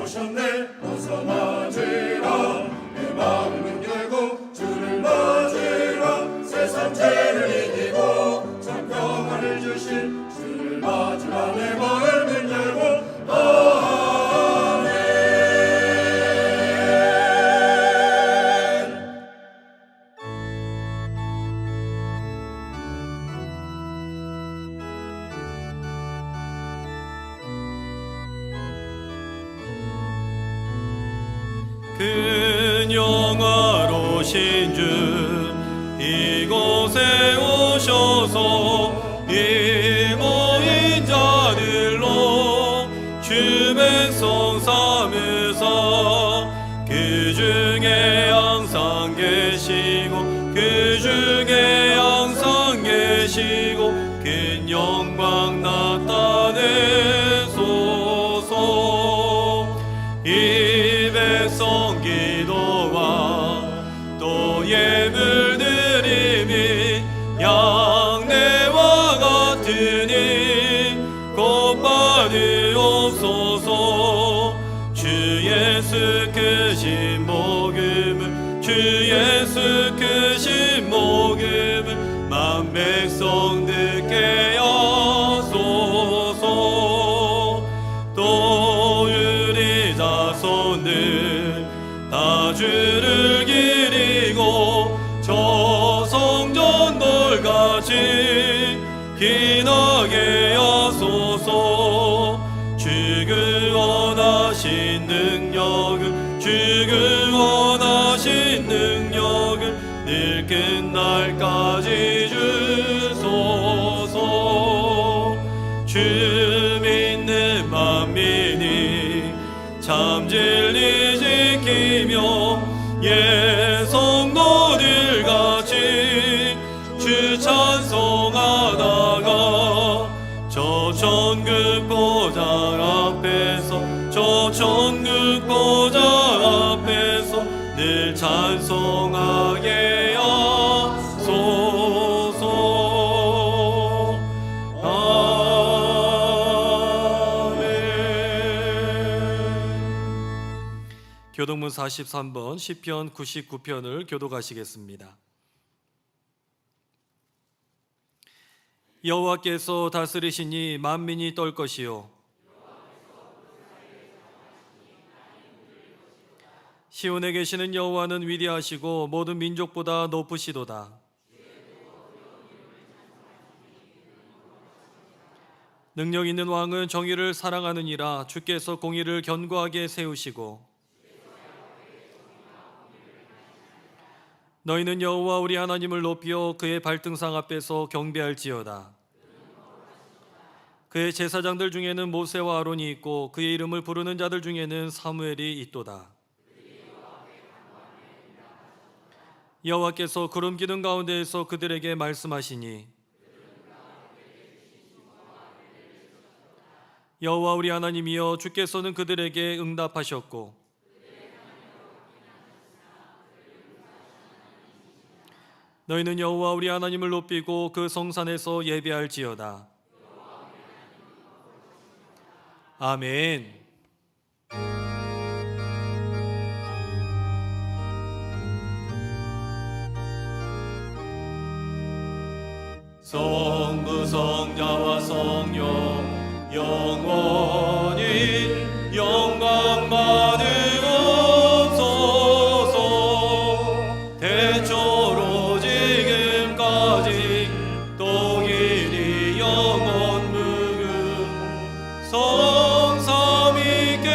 오셨네 어서 맞으라 내 마음은 열고 주를 맞으라 세상 죄를 이기고 참 평안을 주신 주를 맞으라 내 마음은 열고 아멘. 큰 영화로신 주 이곳에 오셔서 이 모인 자들로 주 백성 삼으사 그 중에 항상 계시고 그 중에 항상 계시고 큰 영광 나타내소서. 이 백성 기도와 또 예물 드림이 양내와 같으니 백성들께 하소서. 또 유리 자손들 다 주를 기리고 저 성전 돌같이 기나게 하소서. 주그 원하신 능력을 주그 원하신 능력을 늘 끝날까지 주소서. 주 믿는 만민이 참 진리 지키며 예 성도들 같이 주 찬송하다가 저 천국 보좌 앞에서 저 천국 보좌 앞에서 늘 찬송하게 하소서. 아멘. 교동문 43번 시편 99편을 교독하시겠습니다. 여호와께서 다스리시니 만민이 떨 것이요 시온에 계시는 여호와는 위대하시고 모든 민족보다 높으시도다. 능력 있는 왕은 정의를 사랑하느니라. 주께서 공의를 견고하게 세우시고 너희는 여호와 우리 하나님을 높이어 그의 발등상 앞에서 경배할지어다. 그의 제사장들 중에는 모세와 아론이 있고 그의 이름을 부르는 자들 중에는 사무엘이 있도다. 여호와께서 구름 기둥 가운데에서 그들에게 말씀하시니 여호와 우리 하나님이여 주께서는 그들에게 응답하셨고 너희는 여호와 우리 하나님을 높이고 그 성산에서 예배할지어다. 아멘. 성부 성자와 성령 영원히 영광 받으옵소서. 대초로 지금까지 동일이 영원 무궁 성삼위께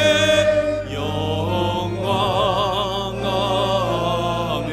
영광. 아멘.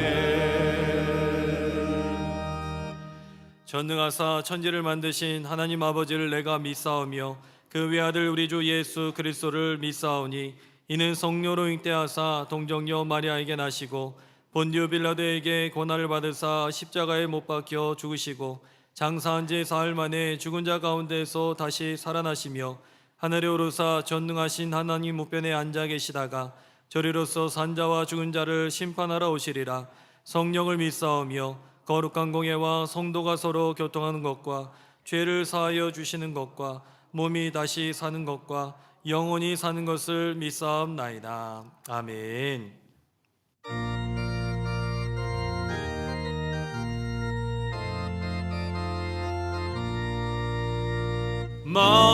전능하사 천지를 만드신 하나님 아버지를 내가 믿사오며 그 외아들 우리 주 예수 그리스도를 믿사오니 이는 성령으로 잉태하사 동정녀 마리아에게 나시고 본디오 빌라도에게 고난을 받으사 십자가에 못 박혀 죽으시고 장사한 지 사흘 만에 죽은 자 가운데서 다시 살아나시며 하늘에 오르사 전능하신 하나님 우편에 앉아 계시다가 저리로서 산자와 죽은 자를 심판하러 오시리라. 성령을 믿사오며 거룩한 공예와 성도가 서로 교통하는 것과 죄를 사하여 주시는 것과 몸이 다시 사는 것과 영원히 사는 것을 믿사옵나이다. 아멘.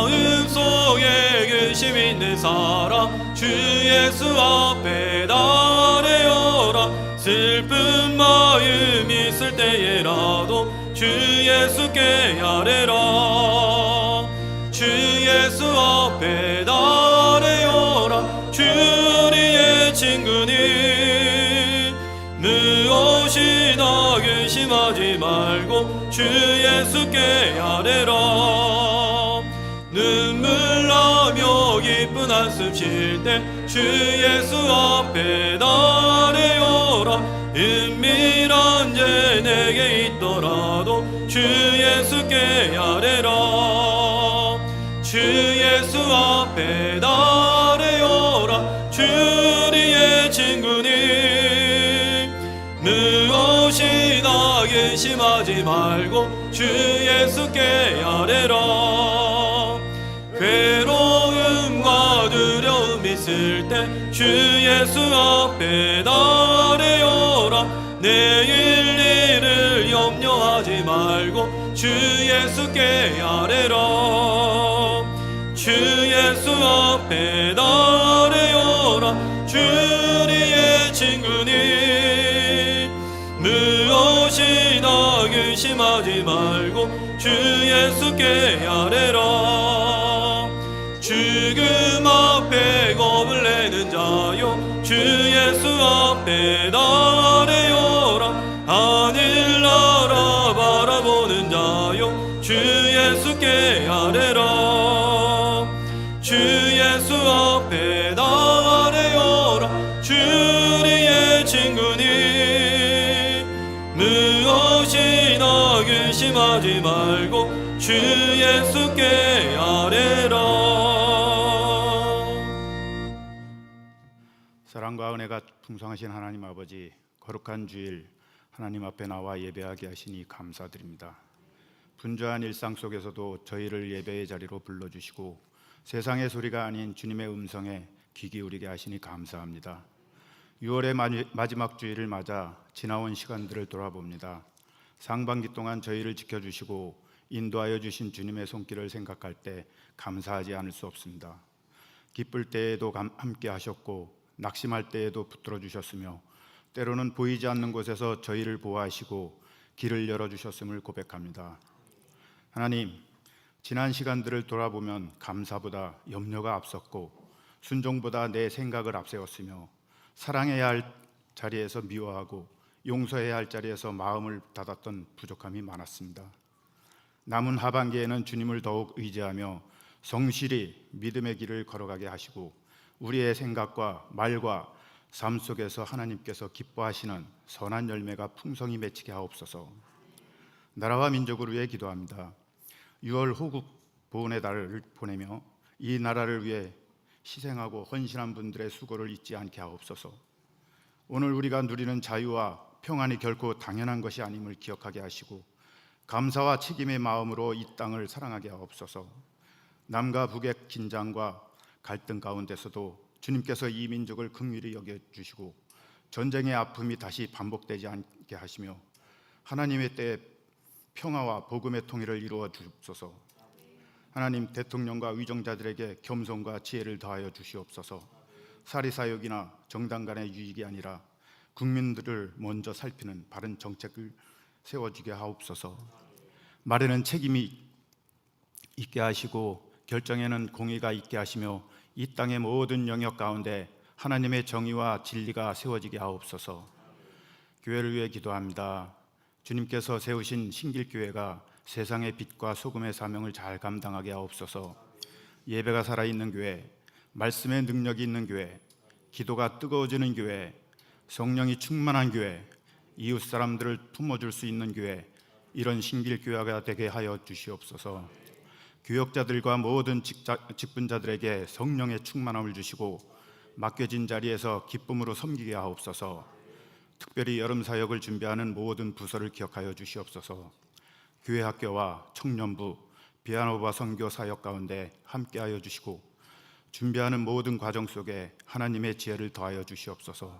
마음속에 근심 있는 사람 주 예수 앞에 아뢰어라. 슬픈 마음 있을 때에라도 주 예수께 아뢰라. 주 예수 앞에 아뢰어라. 주 우리의 친구니 무엇이나 근심하지 말고 주 예수께 아뢰라. 눈물 나며 기쁜 한숨 쉴 때 주 예수 앞에 아뢰어라. 은밀한 죄 내게 있더라도 주 예수께 아뢰라. 주 예수 앞에 아뢰어라. 주 우리의 친구니 무엇이나 근심하지 말고 주 예수께 아뢰라. 괴로움과 두려움 있을 때 주 예수 앞에 아뢰어라. 내일 일을 염려하지 말고 주 예수께 아뢰라. 주 예수 앞에 나아뢰어라. 주리의 친구니 무엇이나 의심하지 말고 주 예수께 아뢰라. 죽음 앞에 겁을 내는 자여 주 예수 앞에 나아뢰어라. 하늘 나라 바라보는 자여 주 예수께 아뢰라. 주 예수 앞에 나아뢰어라. 주리의 친구니 무엇이나 의심하지 말고 주 예수께 아뢰라. 사랑과 은혜가 풍성하신 하나님 아버지, 거룩한 주일 하나님 앞에 나와 예배하게 하시니 감사드립니다. 분주한 일상 속에서도 저희를 예배의 자리로 불러주시고 세상의 소리가 아닌 주님의 음성에 귀 기울이게 하시니 감사합니다. 6월의 마지막 주일을 맞아 지나온 시간들을 돌아봅니다. 상반기 동안 저희를 지켜주시고 인도하여 주신 주님의 손길을 생각할 때 감사하지 않을 수 없습니다. 기쁠 때에도 함께 하셨고 낙심할 때에도 붙들어 주셨으며 때로는 보이지 않는 곳에서 저희를 보호하시고 길을 열어주셨음을 고백합니다. 하나님, 지난 시간들을 돌아보면 감사보다 염려가 앞섰고 순종보다 내 생각을 앞세웠으며 사랑해야 할 자리에서 미워하고 용서해야 할 자리에서 마음을 닫았던 부족함이 많았습니다. 남은 하반기에는 주님을 더욱 의지하며 성실히 믿음의 길을 걸어가게 하시고 우리의 생각과 말과 삶 속에서 하나님께서 기뻐하시는 선한 열매가 풍성히 맺히게 하옵소서. 나라와 민족을 위해 기도합니다. 6월 호국 보훈의 달을 보내며 이 나라를 위해 희생하고 헌신한 분들의 수고를 잊지 않게 하옵소서. 오늘 우리가 누리는 자유와 평안이 결코 당연한 것이 아님을 기억하게 하시고 감사와 책임의 마음으로 이 땅을 사랑하게 하옵소서. 남과 북의 긴장과 갈등 가운데서도 주님께서 이 민족을 긍휼히 여겨주시고 전쟁의 아픔이 다시 반복되지 않게 하시며 하나님의 때에 평화와 복음의 통일을 이루어 주옵소서. 하나님, 대통령과 위정자들에게 겸손과 지혜를 더하여 주시옵소서. 사리사욕이나 정당 간의 유익이 아니라 국민들을 먼저 살피는 바른 정책을 세워주게 하옵소서. 말에는 책임이 있게 하시고 결정에는 공의가 있게 하시며 이 땅의 모든 영역 가운데 하나님의 정의와 진리가 세워지게 하옵소서. 교회를 위해 기도합니다. 주님께서 세우신 신길교회가 세상의 빛과 소금의 사명을 잘 감당하게 하옵소서. 예배가 살아있는 교회, 말씀의 능력이 있는 교회, 기도가 뜨거워지는 교회, 성령이 충만한 교회, 이웃 사람들을 품어줄 수 있는 교회, 이런 신길교회가 되게 하여 주시옵소서. 교역자들과 모든 직분자들에게 성령의 충만함을 주시고 맡겨진 자리에서 기쁨으로 섬기게 하옵소서. 특별히 여름 사역을 준비하는 모든 부서를 기억하여 주시옵소서. 교회 학교와 청년부, 비아노바 선교 사역 가운데 함께하여 주시고 준비하는 모든 과정 속에 하나님의 지혜를 더하여 주시옵소서.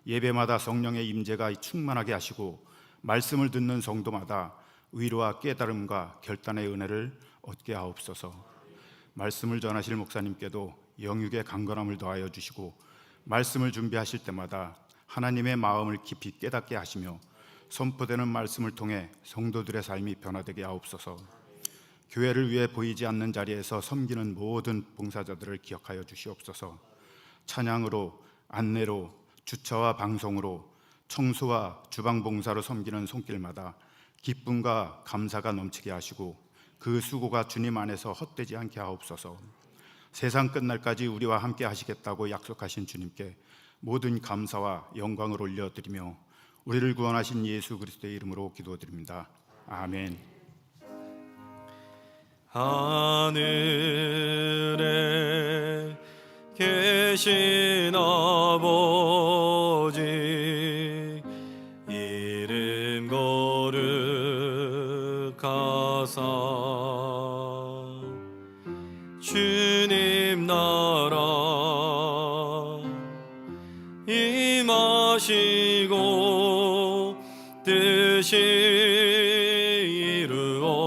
예배마다 성령의 임재가 충만하게 하시고 말씀을 듣는 성도마다 위로와 깨달음과 결단의 은혜를 얻게 하옵소서. 말씀을 전하실 목사님께도 영육의 강건함을 더하여 주시고 말씀을 준비하실 때마다 하나님의 마음을 깊이 깨닫게 하시며 선포되는 말씀을 통해 성도들의 삶이 변화되게 하옵소서. 교회를 위해 보이지 않는 자리에서 섬기는 모든 봉사자들을 기억하여 주시옵소서. 찬양으로, 안내로, 주차와 방송으로, 청소와 주방 봉사로 섬기는 손길마다 기쁨과 감사가 넘치게 하시고 그 수고가 주님 안에서 헛되지 않게 하옵소서. 세상 끝날까지 우리와 함께 하시겠다고 약속하신 주님께 모든 감사와 영광을 올려드리며 우리를 구원하신 예수 그리스도의 이름으로 기도드립니다. 아멘. 하늘에 계신 아버지 이름 거룩하사 주님 나라 임하시고 뜻이 이루어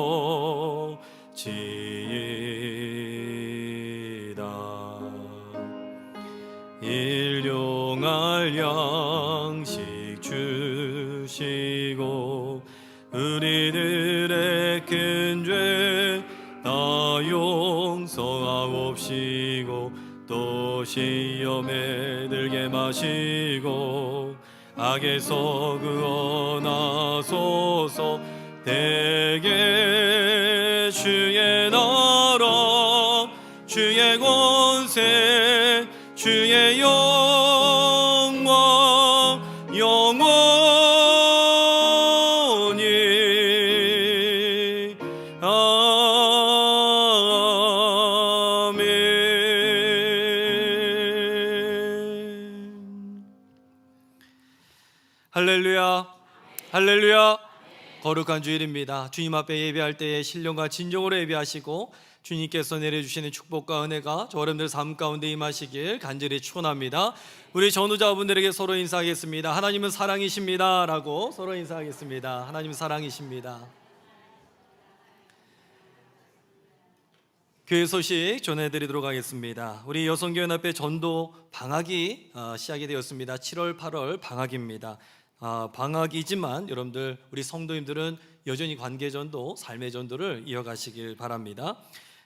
날 양식 주시고 우리들의 큰 죄 다 용서하옵시고 또 시험에 들게 마시고 악에서 구원하소서. 대개 주의 나라 주의 권세 주의 영광 영원히 아멘. 할렐루야 할렐루야. 거룩한 주일입니다. 주님 앞에 예배할 때에 신령과 진정으로 예배하시고 주님께서 내려주시는 축복과 은혜가 저 여러분들 삶 가운데 임하시길 간절히 축원합니다. 우리 전우자분들에게 서로 인사하겠습니다. 하나님은 사랑이십니다 라고 서로 인사하겠습니다. 하나님은 사랑이십니다. 교회 소식 전해드리도록 하겠습니다. 우리 여성교연합회 전도 방학이 시작이 되었습니다. 7월 8월 방학입니다. 방학이지만 여러분들 우리 성도님들은 여전히 관계전도 삶의 전도를 이어가시길 바랍니다.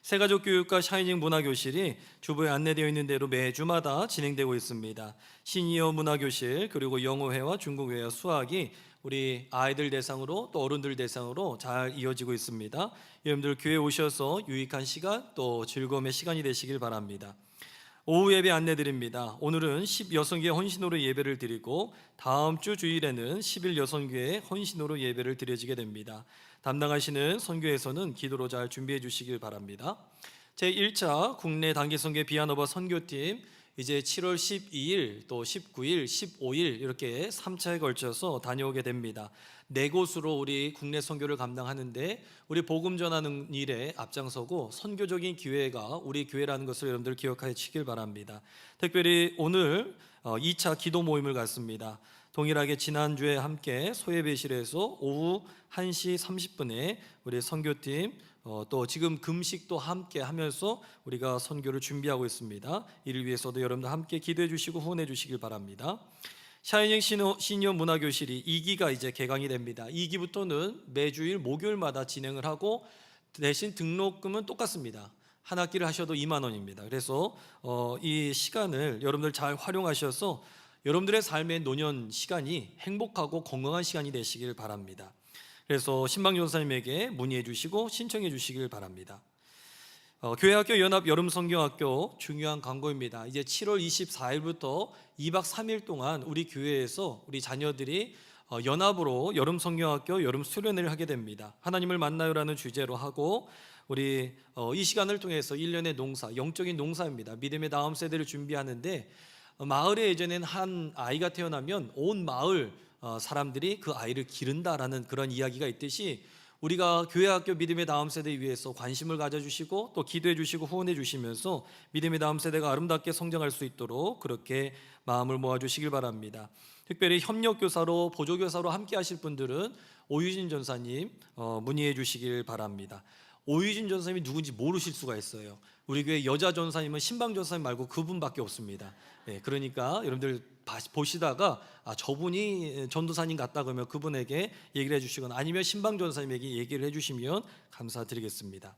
새가족교육과 샤이닝 문화교실이 주보에 안내되어 있는 대로 매주마다 진행되고 있습니다. 시니어 문화교실 그리고 영어회와 중국회와 수학이 우리 아이들 대상으로 또 어른들 대상으로 잘 이어지고 있습니다. 여러분들 교회 오셔서 유익한 시간 또 즐거움의 시간이 되시길 바랍니다. 오후 예배 안내드립니다. 오늘은 10여성교회 헌신으로 예배를 드리고 다음 주 주일에는 11여성교회 헌신으로 예배를 드려지게 됩니다. 담당하시는 선교에서는 기도로 잘 준비해 주시길 바랍니다. 제1차 국내 단기선교 비아노바 선교팀 이제 7월 12일 또 19일 15일 이렇게 3차에 걸쳐서 다녀오게 됩니다. 4곳으로 우리 국내 선교를 감당하는데 우리 복음 전하는 일에 앞장서고 선교적인 기회가 우리 교회라는 것을 여러분들 기억하시길 바랍니다. 특별히 오늘 2차 기도 모임을 갖습니다. 동일하게 지난주에 함께 소예배실에서 오후 1시 30분에 우리 선교팀 또 지금 금식도 함께 하면서 우리가 선교를 준비하고 있습니다. 이를 위해서도 여러분들 함께 기도해 주시고 후원해 주시길 바랍니다. 샤이닝 시니어 문화교실이 2기가 이제 개강이 됩니다. 2기부터는 매주일 목요일마다 진행을 하고 대신 등록금은 똑같습니다. 한 학기를 하셔도 2만 원입니다. 그래서 이 시간을 여러분들 잘 활용하셔서 여러분들의 삶의 노년 시간이 행복하고 건강한 시간이 되시길 바랍니다. 그래서 신방전사님에게 문의해 주시고 신청해 주시길 바랍니다. 교회학교 연합 여름성경학교 중요한 광고입니다. 이제 7월 24일부터 2박 3일 동안 우리 교회에서 우리 자녀들이 연합으로 여름성경학교 여름 수련회를 하게 됩니다. 하나님을 만나요라는 주제로 하고 우리 이 시간을 통해서 1년의 농사, 영적인 농사입니다. 믿음의 다음 세대를 준비하는데 마을에 예전엔 한 아이가 태어나면 온 마을 사람들이 그 아이를 기른다라는 그런 이야기가 있듯이 우리가 교회학교 믿음의 다음 세대에 위해서 관심을 가져주시고 또 기도해 주시고 후원해 주시면서 믿음의 다음 세대가 아름답게 성장할 수 있도록 그렇게 마음을 모아주시길 바랍니다. 특별히 협력교사로 보조교사로 함께 하실 분들은 오유진 전사님 문의해 주시길 바랍니다. 오유진 전사님이 누군지 모르실 수가 있어요. 우리 교회 여자 전사님은 신방 전사님 말고 그분밖에 없습니다. 그러니까 여러분들 보시다가 저분이 전도사님 같다 그러면 그분에게 얘기를 해주시거나 아니면 신방 전사님에게 얘기를 해주시면 감사드리겠습니다.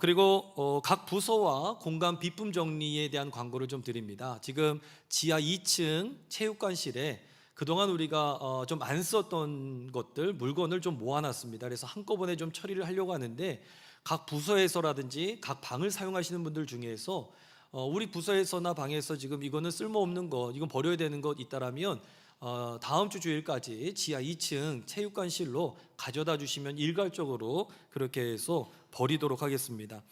그리고 각 부서와 공간 비품 정리에 대한 광고를 좀 드립니다. 지금 지하 2층 체육관실에 그동안 우리가 좀 안 썼던 것들 물건을 좀 모아놨습니다. 그래서 한꺼번에 좀 처리를 하려고 하는데 각 부서에서라든지 각 방을 사용하시는 분들 중에서 우리 부서에서나 방에서 지금 이거는 쓸모없는 것, 이건 버려야 되는 것 있다라면 다음 주 주일까지 지하 2층 체육관실로 가져다 주시면 일괄적으로 그렇게 해서 버리도록 하겠습니다.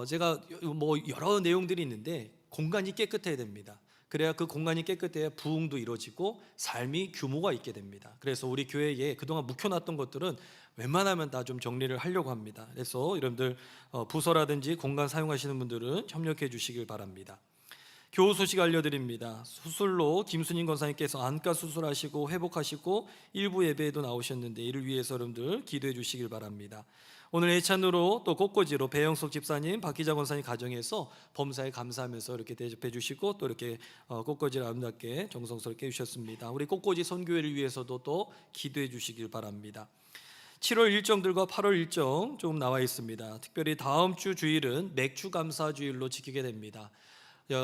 제가 뭐 여러 내용들이 있는데 공간이 깨끗해야 됩니다. 그래야 그 공간이 깨끗해야 부흥도 이루어지고 삶이 규모가 있게 됩니다. 그래서 우리 교회에 그동안 묵혀놨던 것들은 웬만하면 다 좀 정리를 하려고 합니다. 그래서 여러분들 부서라든지 공간 사용하시는 분들은 협력해 주시길 바랍니다. 교우 소식 알려드립니다. 수술로 김순인 권사님께서 안과 수술하시고 회복하시고 일부 예배에도 나오셨는데 이를 위해서 여러분들 기도해 주시길 바랍니다. 오늘 예찬으로 또 꽃꽂이로 배영석 집사님, 박기자 권사님 가정에서 범사에 감사하면서 이렇게 대접해 주시고 또 이렇게 꽃꽂이를 아름답게 정성스럽게 해주셨습니다. 우리 꽃꽂이 선교회를 위해서도 또 기도해 주시길 바랍니다. 7월 일정들과 8월 일정 조금 나와 있습니다. 특별히 다음 주 주일은 맥주 감사 주일로 지키게 됩니다.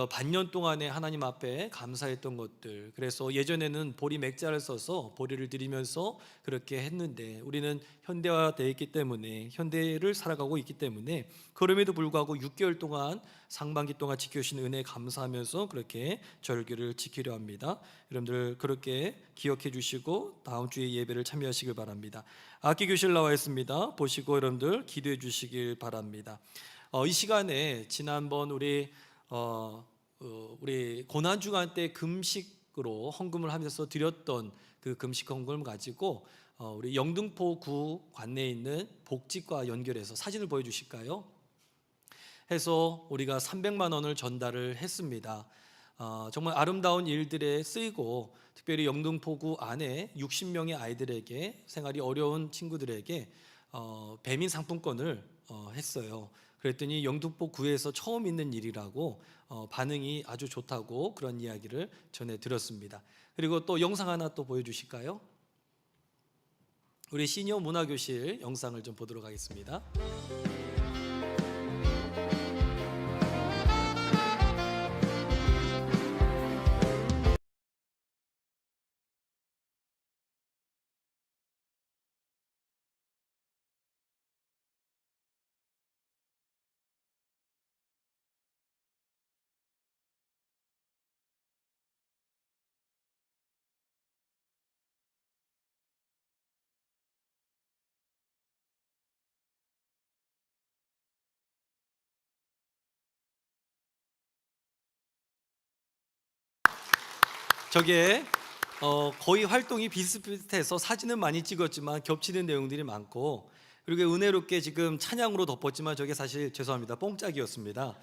반년 동안에 하나님 앞에 감사했던 것들, 그래서 예전에는 보리 맥자를 써서 보리를 드리면서 그렇게 했는데 우리는 현대화되어 있기 때문에, 현대를 살아가고 있기 때문에 그럼에도 불구하고 6개월 동안 상반기 동안 지켜주신 은혜에 감사하면서 그렇게 절기를 지키려 합니다. 여러분들 그렇게 기억해 주시고 다음 주에 예배를 참여하시길 바랍니다. 악기 교실 나와 있습니다. 보시고 여러분들 기도해 주시길 바랍니다. 이 시간에 지난번 우리 고난주간 때 금식으로 헌금을 하면서 드렸던 그 금식 헌금을 가지고 우리 영등포구 관내에 있는 복지과 연결해서 사진을 보여주실까요? 해서 우리가 300만 원을 전달을 했습니다. 정말 아름다운 일들에 쓰이고 특별히 영등포구 안에 60명의 아이들에게, 생활이 어려운 친구들에게 배민 상품권을 했어요. 그랬더니 영등포구에서 처음 있는 일이라고 반응이 아주 좋다고 그런 이야기를 전해 들었습니다. 그리고 또 영상 하나 또 보여주실까요? 우리 시니어 문화교실 영상을 좀 보도록 하겠습니다. 저게 거의 활동이 비슷비슷해서 사진은 많이 찍었지만 겹치는 내용들이 많고, 그리고 은혜롭게 지금 찬양으로 덮었지만 저게 사실 죄송합니다, 뽕짝이었습니다.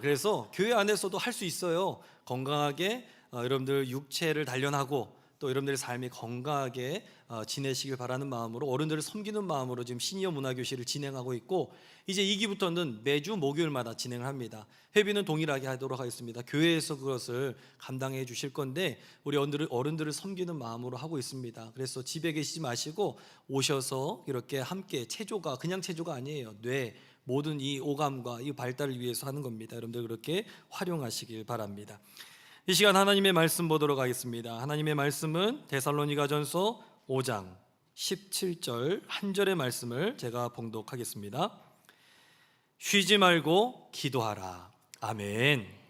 그래서 교회 안에서도 할 수 있어요. 건강하게 여러분들 육체를 단련하고 또 여러분들의 삶이 건강하게 지내시길 바라는 마음으로, 어른들을 섬기는 마음으로 지금 시니어 문화교실을 진행하고 있고, 이제 2기부터는 매주 목요일마다 진행을 합니다. 회비는 동일하게 하도록 하겠습니다. 교회에서 그것을 감당해 주실 건데 우리 어른들을 섬기는 마음으로 하고 있습니다. 그래서 집에 계시지 마시고 오셔서 이렇게 함께, 체조가 그냥 체조가 아니에요. 뇌 모든 이 오감과 이 발달을 위해서 하는 겁니다. 여러분들 그렇게 활용하시길 바랍니다. 이 시간 하나님의 말씀 보도록 하겠습니다. 하나님의 말씀은 데살로니가전서 5장 17절 한 절의 말씀을 제가 봉독하겠습니다. 쉬지 말고 기도하라. 아멘.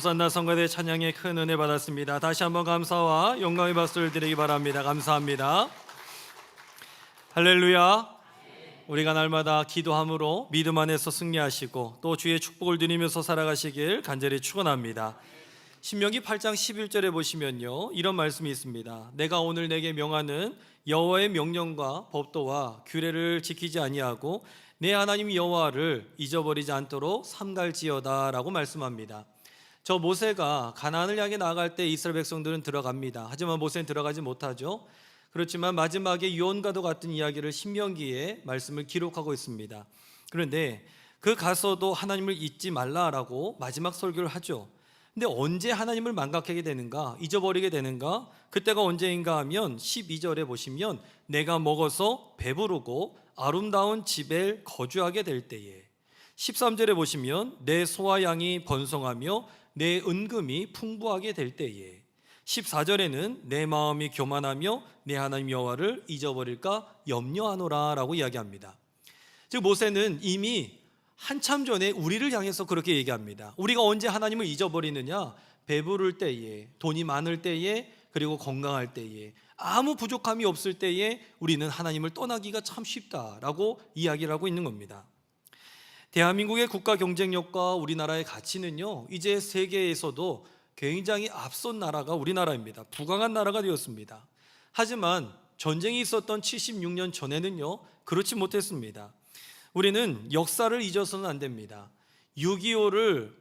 오산나 성가대 찬양의 큰 은혜 받았습니다. 다시 한번 감사와 영광의 박수를 드리기 바랍니다. 감사합니다. 할렐루야. 우리가 날마다 기도함으로 믿음 안에서 승리하시고 또 주의 축복을 누리면서 살아가시길 간절히 축원합니다. 신명기 8장 11절에 보시면요, 이런 말씀이 있습니다. 내가 오늘 내게 명하는 여호와의 명령과 법도와 규례를 지키지 아니하고 내 하나님 여호와를 잊어버리지 않도록 삼갈지어다 라고 말씀합니다. 저 모세가 가나안을 향해 나아갈 때 이스라엘 백성들은 들어갑니다. 하지만 모세는 들어가지 못하죠. 그렇지만 마지막에 유언과도 같은 이야기를 신명기에 말씀을 기록하고 있습니다. 그런데 그 가서도 하나님을 잊지 말라라고 마지막 설교를 하죠. 근데 언제 하나님을 망각하게 되는가, 잊어버리게 되는가? 그때가 언제인가 하면 12절에 보시면 내가 먹어서 배부르고 아름다운 집에 거주하게 될 때에, 13절에 보시면 내 소와 양이 번성하며 내 은금이 풍부하게 될 때에, 14절에는 내 마음이 교만하며 내 하나님 여호와를 잊어버릴까 염려하노라 라고 이야기합니다. 즉 모세는 이미 한참 전에 우리를 향해서 그렇게 얘기합니다. 우리가 언제 하나님을 잊어버리느냐? 배부를 때에, 돈이 많을 때에, 그리고 건강할 때에, 아무 부족함이 없을 때에 우리는 하나님을 떠나기가 참 쉽다라고 이야기를 하고 있는 겁니다. 대한민국의 국가 경쟁력과 우리나라의 가치는요, 이제 세계에서도 굉장히 앞선 나라가 우리나라입니다. 부강한 나라가 되었습니다. 하지만 전쟁이 있었던 76년 전에는요, 그렇지 못했습니다. 우리는 역사를 잊어서는 안 됩니다. 6.25를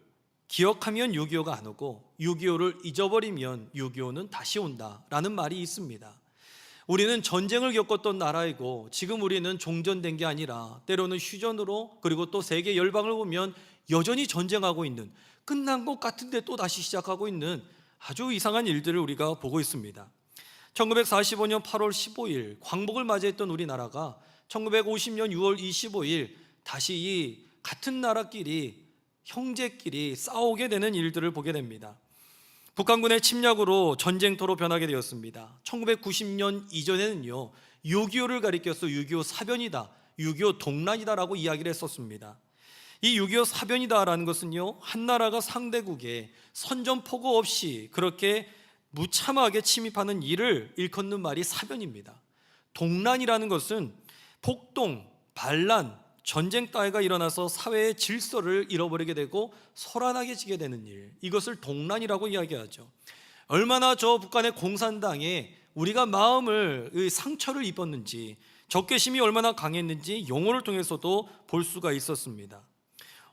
기억하면 6.25가 안 오고 6.25를 잊어버리면 6.25는 다시 온다라는 말이 있습니다. 우리는 전쟁을 겪었던 나라이고 지금 우리는 종전된 게 아니라 때로는 휴전으로, 그리고 또 세계 열방을 보면 여전히 전쟁하고 있는, 끝난 것 같은데 또 다시 시작하고 있는 아주 이상한 일들을 우리가 보고 있습니다. 1945년 8월 15일 광복을 맞이했던 우리나라가 1950년 6월 25일 다시 이 같은 나라끼리, 형제끼리 싸우게 되는 일들을 보게 됩니다. 북한군의 침략으로 전쟁터로 변하게 되었습니다. 1990년 이전에는요, 6.25를 가리켜서 6.25 사변이다, 6.25 동란이다라고 이야기를 했었습니다. 이 6.25 사변이다라는 것은요, 한 나라가 상대국에 선전포고 없이 그렇게 무참하게 침입하는 일을 일컫는 말이 사변입니다. 동란이라는 것은 폭동, 반란, 전쟁 따위가 일어나서 사회의 질서를 잃어버리게 되고 소란하게 지게 되는 일, 이것을 동란이라고 이야기하죠. 얼마나 저 북한의 공산당에 우리가 마음을, 상처를 입었는지, 적개심이 얼마나 강했는지 용어를 통해서도 볼 수가 있었습니다.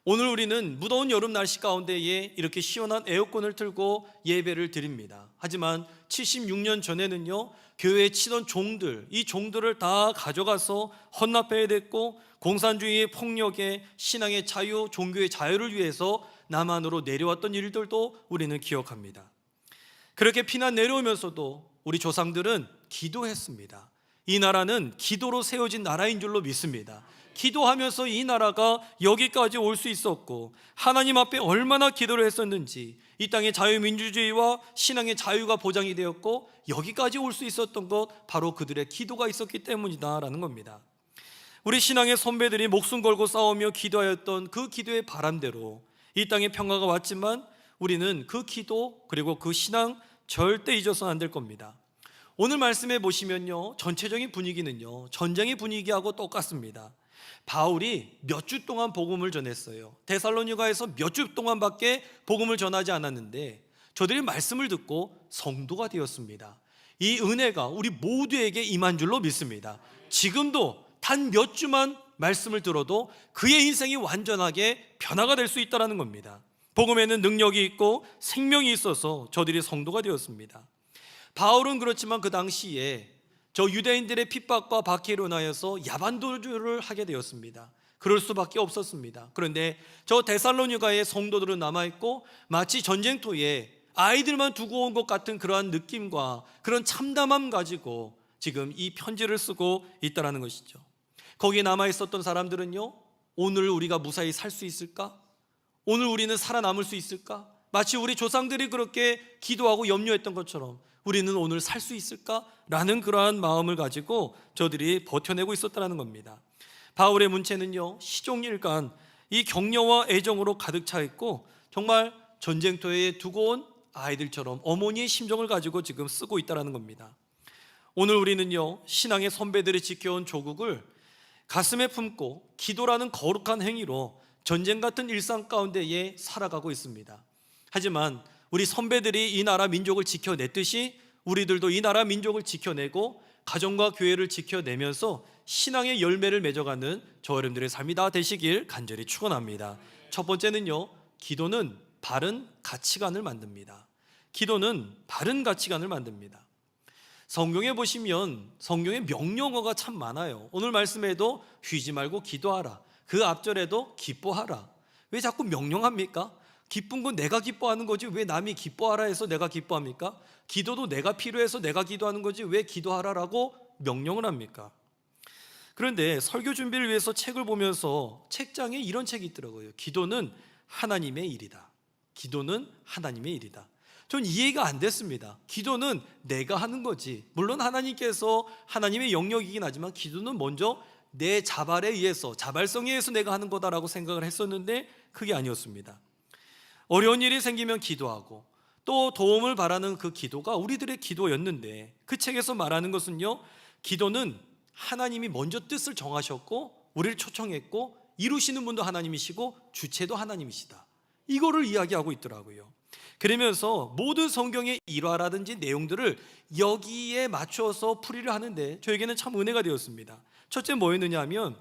오늘 우리는 무더운 여름 날씨 가운데에 이렇게 시원한 에어컨을 틀고 예배를 드립니다. 하지만 76년 전에는요, 교회에 치던 종들, 이 종들을 다 가져가서 헌납해야 됐고, 공산주의의 폭력에 신앙의 자유, 종교의 자유를 위해서 남한으로 내려왔던 일들도 우리는 기억합니다. 그렇게 피난 내려오면서도 우리 조상들은 기도했습니다. 이 나라는 기도로 세워진 나라인 줄로 믿습니다. 기도하면서 이 나라가 여기까지 올 수 있었고, 하나님 앞에 얼마나 기도를 했었는지, 이 땅의 자유민주주의와 신앙의 자유가 보장이 되었고 여기까지 올 수 있었던 것, 바로 그들의 기도가 있었기 때문이다라는 겁니다. 우리 신앙의 선배들이 목숨 걸고 싸우며 기도하였던 그 기도의 바람대로 이 땅에 평화가 왔지만 우리는 그 기도, 그리고 그 신앙 절대 잊어서는 안 될 겁니다. 오늘 말씀해 보시면요, 전체적인 분위기는요, 전쟁의 분위기하고 똑같습니다. 바울이 몇 주 동안 복음을 전했어요. 데살로니가에서 몇 주 동안밖에 복음을 전하지 않았는데 저들이 말씀을 듣고 성도가 되었습니다. 이 은혜가 우리 모두에게 임한 줄로 믿습니다. 지금도 단 몇 주만 말씀을 들어도 그의 인생이 완전하게 변화가 될 수 있다는 겁니다. 복음에는 능력이 있고 생명이 있어서 저들이 성도가 되었습니다. 바울은 그렇지만 그 당시에 저 유대인들의 핍박과 박해로 인하여서 야반도주를 하게 되었습니다. 그럴 수밖에 없었습니다. 그런데 저 데살로니가의 성도들은 남아있고 마치 전쟁터에 아이들만 두고 온 것 같은 그러한 느낌과 그런 참담함 가지고 지금 이 편지를 쓰고 있다는 것이죠. 거기에 남아있었던 사람들은요, 오늘 우리가 무사히 살 수 있을까? 오늘 우리는 살아남을 수 있을까? 마치 우리 조상들이 그렇게 기도하고 염려했던 것처럼 우리는 오늘 살 수 있을까? 라는 그러한 마음을 가지고 저들이 버텨내고 있었다는 겁니다. 바울의 문체는요, 시종일관 이 격려와 애정으로 가득 차 있고 정말 전쟁터에 두고 온 아이들처럼 어머니의 심정을 가지고 지금 쓰고 있다는 겁니다. 오늘 우리는요, 신앙의 선배들이 지켜온 조국을 가슴에 품고 기도라는 거룩한 행위로 전쟁 같은 일상 가운데에 살아가고 있습니다. 하지만 우리 선배들이 이 나라 민족을 지켜냈듯이 우리들도 이 나라 민족을 지켜내고 가정과 교회를 지켜내면서 신앙의 열매를 맺어가는 저 여러분들의 삶이 다 되시길 간절히 축원합니다. 첫 번째는요, 기도는 바른 가치관을 만듭니다. 기도는 바른 가치관을 만듭니다. 성경에 보시면 성경의 명령어가 참 많아요. 오늘 말씀에도 쉬지 말고 기도하라, 그 앞절에도 기뻐하라. 왜 자꾸 명령합니까? 기쁜 건 내가 기뻐하는 거지 왜 남이 기뻐하라 해서 내가 기뻐합니까? 기도도 내가 필요해서 내가 기도하는 거지 왜 기도하라라고 명령을 합니까? 그런데 설교 준비를 위해서 책을 보면서 책장에 이런 책이 있더라고요. 기도는 하나님의 일이다. 기도는 하나님의 일이다. 전 이해가 안 됐습니다. 기도는 내가 하는 거지. 물론 하나님께서 하나님의 영역이긴 하지만 기도는 먼저 내 자발에 의해서, 자발성에 의해서 내가 하는 거다라고 생각을 했었는데 그게 아니었습니다. 어려운 일이 생기면 기도하고 또 도움을 바라는 그 기도가 우리들의 기도였는데, 그 책에서 말하는 것은요, 기도는 하나님이 먼저 뜻을 정하셨고 우리를 초청했고 이루시는 분도 하나님이시고 주체도 하나님이시다, 이거를 이야기하고 있더라고요. 그러면서 모든 성경의 일화라든지 내용들을 여기에 맞춰서 풀이를 하는데 저에게는 참 은혜가 되었습니다. 첫째 뭐였느냐 하면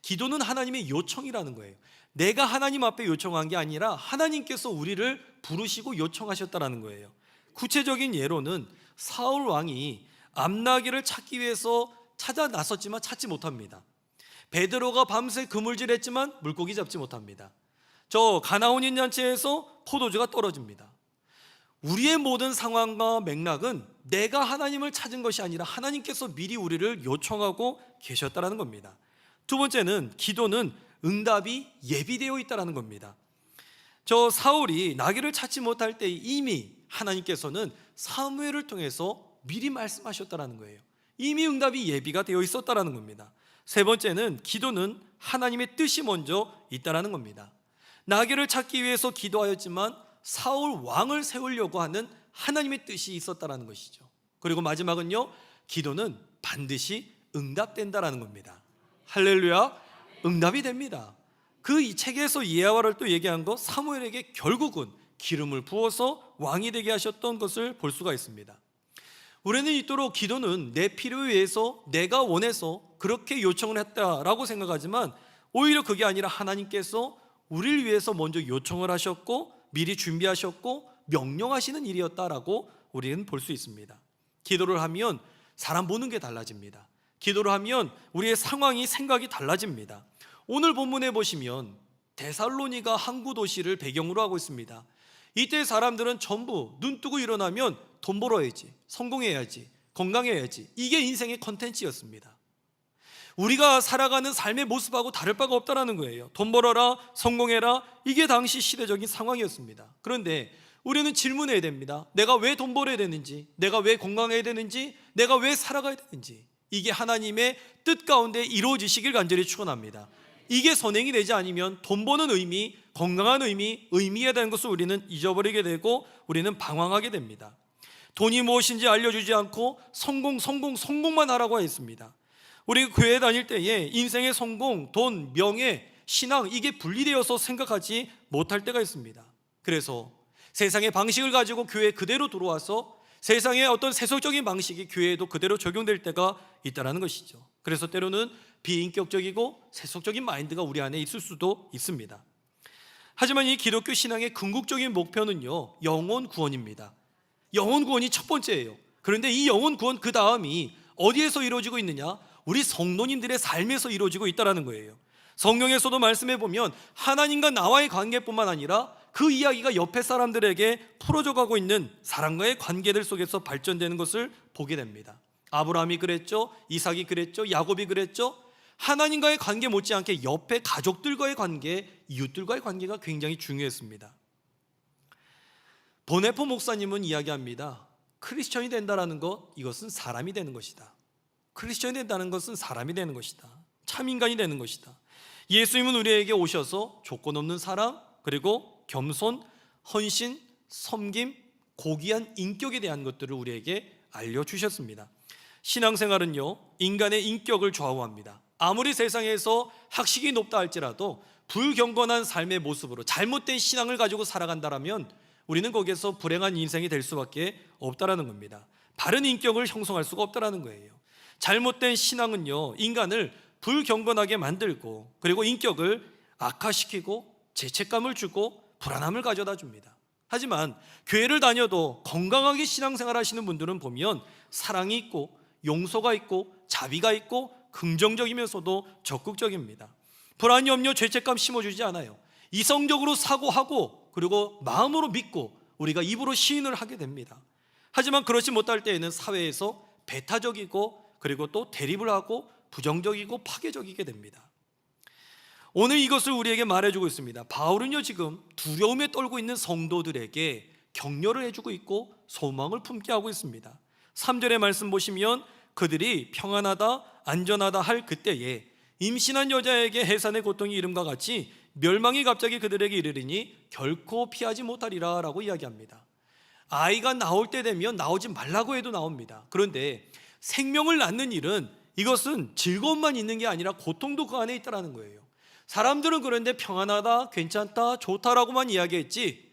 기도는 하나님의 요청이라는 거예요. 내가 하나님 앞에 요청한 게 아니라 하나님께서 우리를 부르시고 요청하셨다는 거예요. 구체적인 예로는 사울 왕이 암나귀를 찾기 위해서 찾아 나섰지만 찾지 못합니다. 베드로가 밤새 그물질했지만 물고기 잡지 못합니다. 저 가나온인 잔치에서 포도주가 떨어집니다. 우리의 모든 상황과 맥락은 내가 하나님을 찾은 것이 아니라 하나님께서 미리 우리를 요청하고 계셨다는 겁니다. 두 번째는 기도는 응답이 예비되어 있다는 겁니다. 저 사울이 나귀를 찾지 못할 때 이미 하나님께서는 사무엘을 통해서 미리 말씀하셨다는 거예요. 이미 응답이 예비가 되어 있었다는 겁니다. 세 번째는 기도는 하나님의 뜻이 먼저 있다는 겁니다. 나귀를 찾기 위해서 기도하였지만 사울 왕을 세우려고 하는 하나님의 뜻이 있었다는 것이죠. 그리고 마지막은요, 기도는 반드시 응답된다는 겁니다. 할렐루야, 응답이 됩니다. 그 이 책에서 예화를 또 얘기한 거, 사무엘에게 결국은 기름을 부어서 왕이 되게 하셨던 것을 볼 수가 있습니다. 우리는 이토록 기도는 내 필요에 의해서 내가 원해서 그렇게 요청을 했다라고 생각하지만 오히려 그게 아니라 하나님께서 우리를 위해서 먼저 요청을 하셨고 미리 준비하셨고 명령하시는 일이었다라고 우리는 볼 수 있습니다. 기도를 하면 사람 보는 게 달라집니다. 기도를 하면 우리의 상황이, 생각이 달라집니다. 오늘 본문에 보시면 데살로니가 항구 도시를 배경으로 하고 있습니다. 이때 사람들은 전부 눈 뜨고 일어나면 돈 벌어야지, 성공해야지, 건강해야지, 이게 인생의 컨텐츠였습니다. 우리가 살아가는 삶의 모습하고 다를 바가 없다는 거예요. 돈 벌어라, 성공해라, 이게 당시 시대적인 상황이었습니다. 그런데 우리는 질문해야 됩니다. 내가 왜 돈 벌어야 되는지, 내가 왜 건강해야 되는지, 내가 왜 살아가야 되는지, 이게 하나님의 뜻 가운데 이루어지시길 간절히 축원합니다. 이게 선행이 되지 않으면 돈 버는 의미, 건강한 의미, 의미에 대한 것을 우리는 잊어버리게 되고 우리는 방황하게 됩니다. 돈이 무엇인지 알려주지 않고 성공만 하라고 했습니다. 우리 교회 다닐 때에 인생의 성공, 돈, 명예, 신앙, 이게 분리되어서 생각하지 못할 때가 있습니다. 그래서 세상의 방식을 가지고 교회에 그대로 들어와서 세상의 어떤 세속적인 방식이 교회에도 그대로 적용될 때가 있다는 것이죠. 그래서 때로는 비인격적이고 세속적인 마인드가 우리 안에 있을 수도 있습니다. 하지만 이 기독교 신앙의 궁극적인 목표는요, 영혼 구원입니다. 영혼 구원이 첫 번째예요. 그런데 이 영혼 구원 그 다음이 어디에서 이루어지고 있느냐? 우리 성도님들의 삶에서 이루어지고 있다는 거예요. 성경에서도 말씀해 보면 하나님과 나와의 관계뿐만 아니라 그 이야기가 옆에 사람들에게 풀어져 가고 있는 사람과의 관계들 속에서 발전되는 것을 보게 됩니다. 아브라함이 그랬죠, 이삭이 그랬죠, 야곱이 그랬죠. 하나님과의 관계 못지않게 옆에 가족들과의 관계, 이웃들과의 관계가 굉장히 중요했습니다. 보네포 목사님은 이야기합니다. 크리스천이 된다는 것, 이것은 사람이 되는 것이다. 크리스천이 된다는 것은 사람이 되는 것이다. 참 인간이 되는 것이다. 예수님은 우리에게 오셔서 조건 없는 사랑, 그리고 겸손, 헌신, 섬김, 고귀한 인격에 대한 것들을 우리에게 알려주셨습니다. 신앙생활은요, 인간의 인격을 좌우합니다. 아무리 세상에서 학식이 높다 할지라도 불경건한 삶의 모습으로 잘못된 신앙을 가지고 살아간다면 우리는 거기에서 불행한 인생이 될 수밖에 없다라는 겁니다. 바른 인격을 형성할 수가 없다라는 거예요. 잘못된 신앙은요, 인간을 불경건하게 만들고 그리고 인격을 악화시키고 죄책감을 주고 불안함을 가져다 줍니다. 하지만 교회를 다녀도 건강하게 신앙생활 하시는 분들은 보면 사랑이 있고 용서가 있고 자비가 있고 긍정적이면서도 적극적입니다. 불안, 염려, 죄책감 심어주지 않아요. 이성적으로 사고하고 그리고 마음으로 믿고 우리가 입으로 시인을 하게 됩니다. 하지만 그렇지 못할 때에는 사회에서 배타적이고 그리고 또 대립을 하고 부정적이고 파괴적이게 됩니다. 오늘 이것을 우리에게 말해주고 있습니다. 바울은요, 지금 두려움에 떨고 있는 성도들에게 격려를 해주고 있고 소망을 품게 하고 있습니다. 3절의 말씀 보시면 그들이 평안하다 안전하다 할 그때에 임신한 여자에게 해산의 고통이 이름과 같이 멸망이 갑자기 그들에게 이르리니 결코 피하지 못하리라 라고 이야기합니다. 아이가 나올 때 되면 나오지 말라고 해도 나옵니다. 그런데 생명을 낳는 일은 이것은 즐거움만 있는 게 아니라 고통도 그 안에 있다는 거예요. 사람들은 그런데 평안하다, 괜찮다, 좋다라고만 이야기했지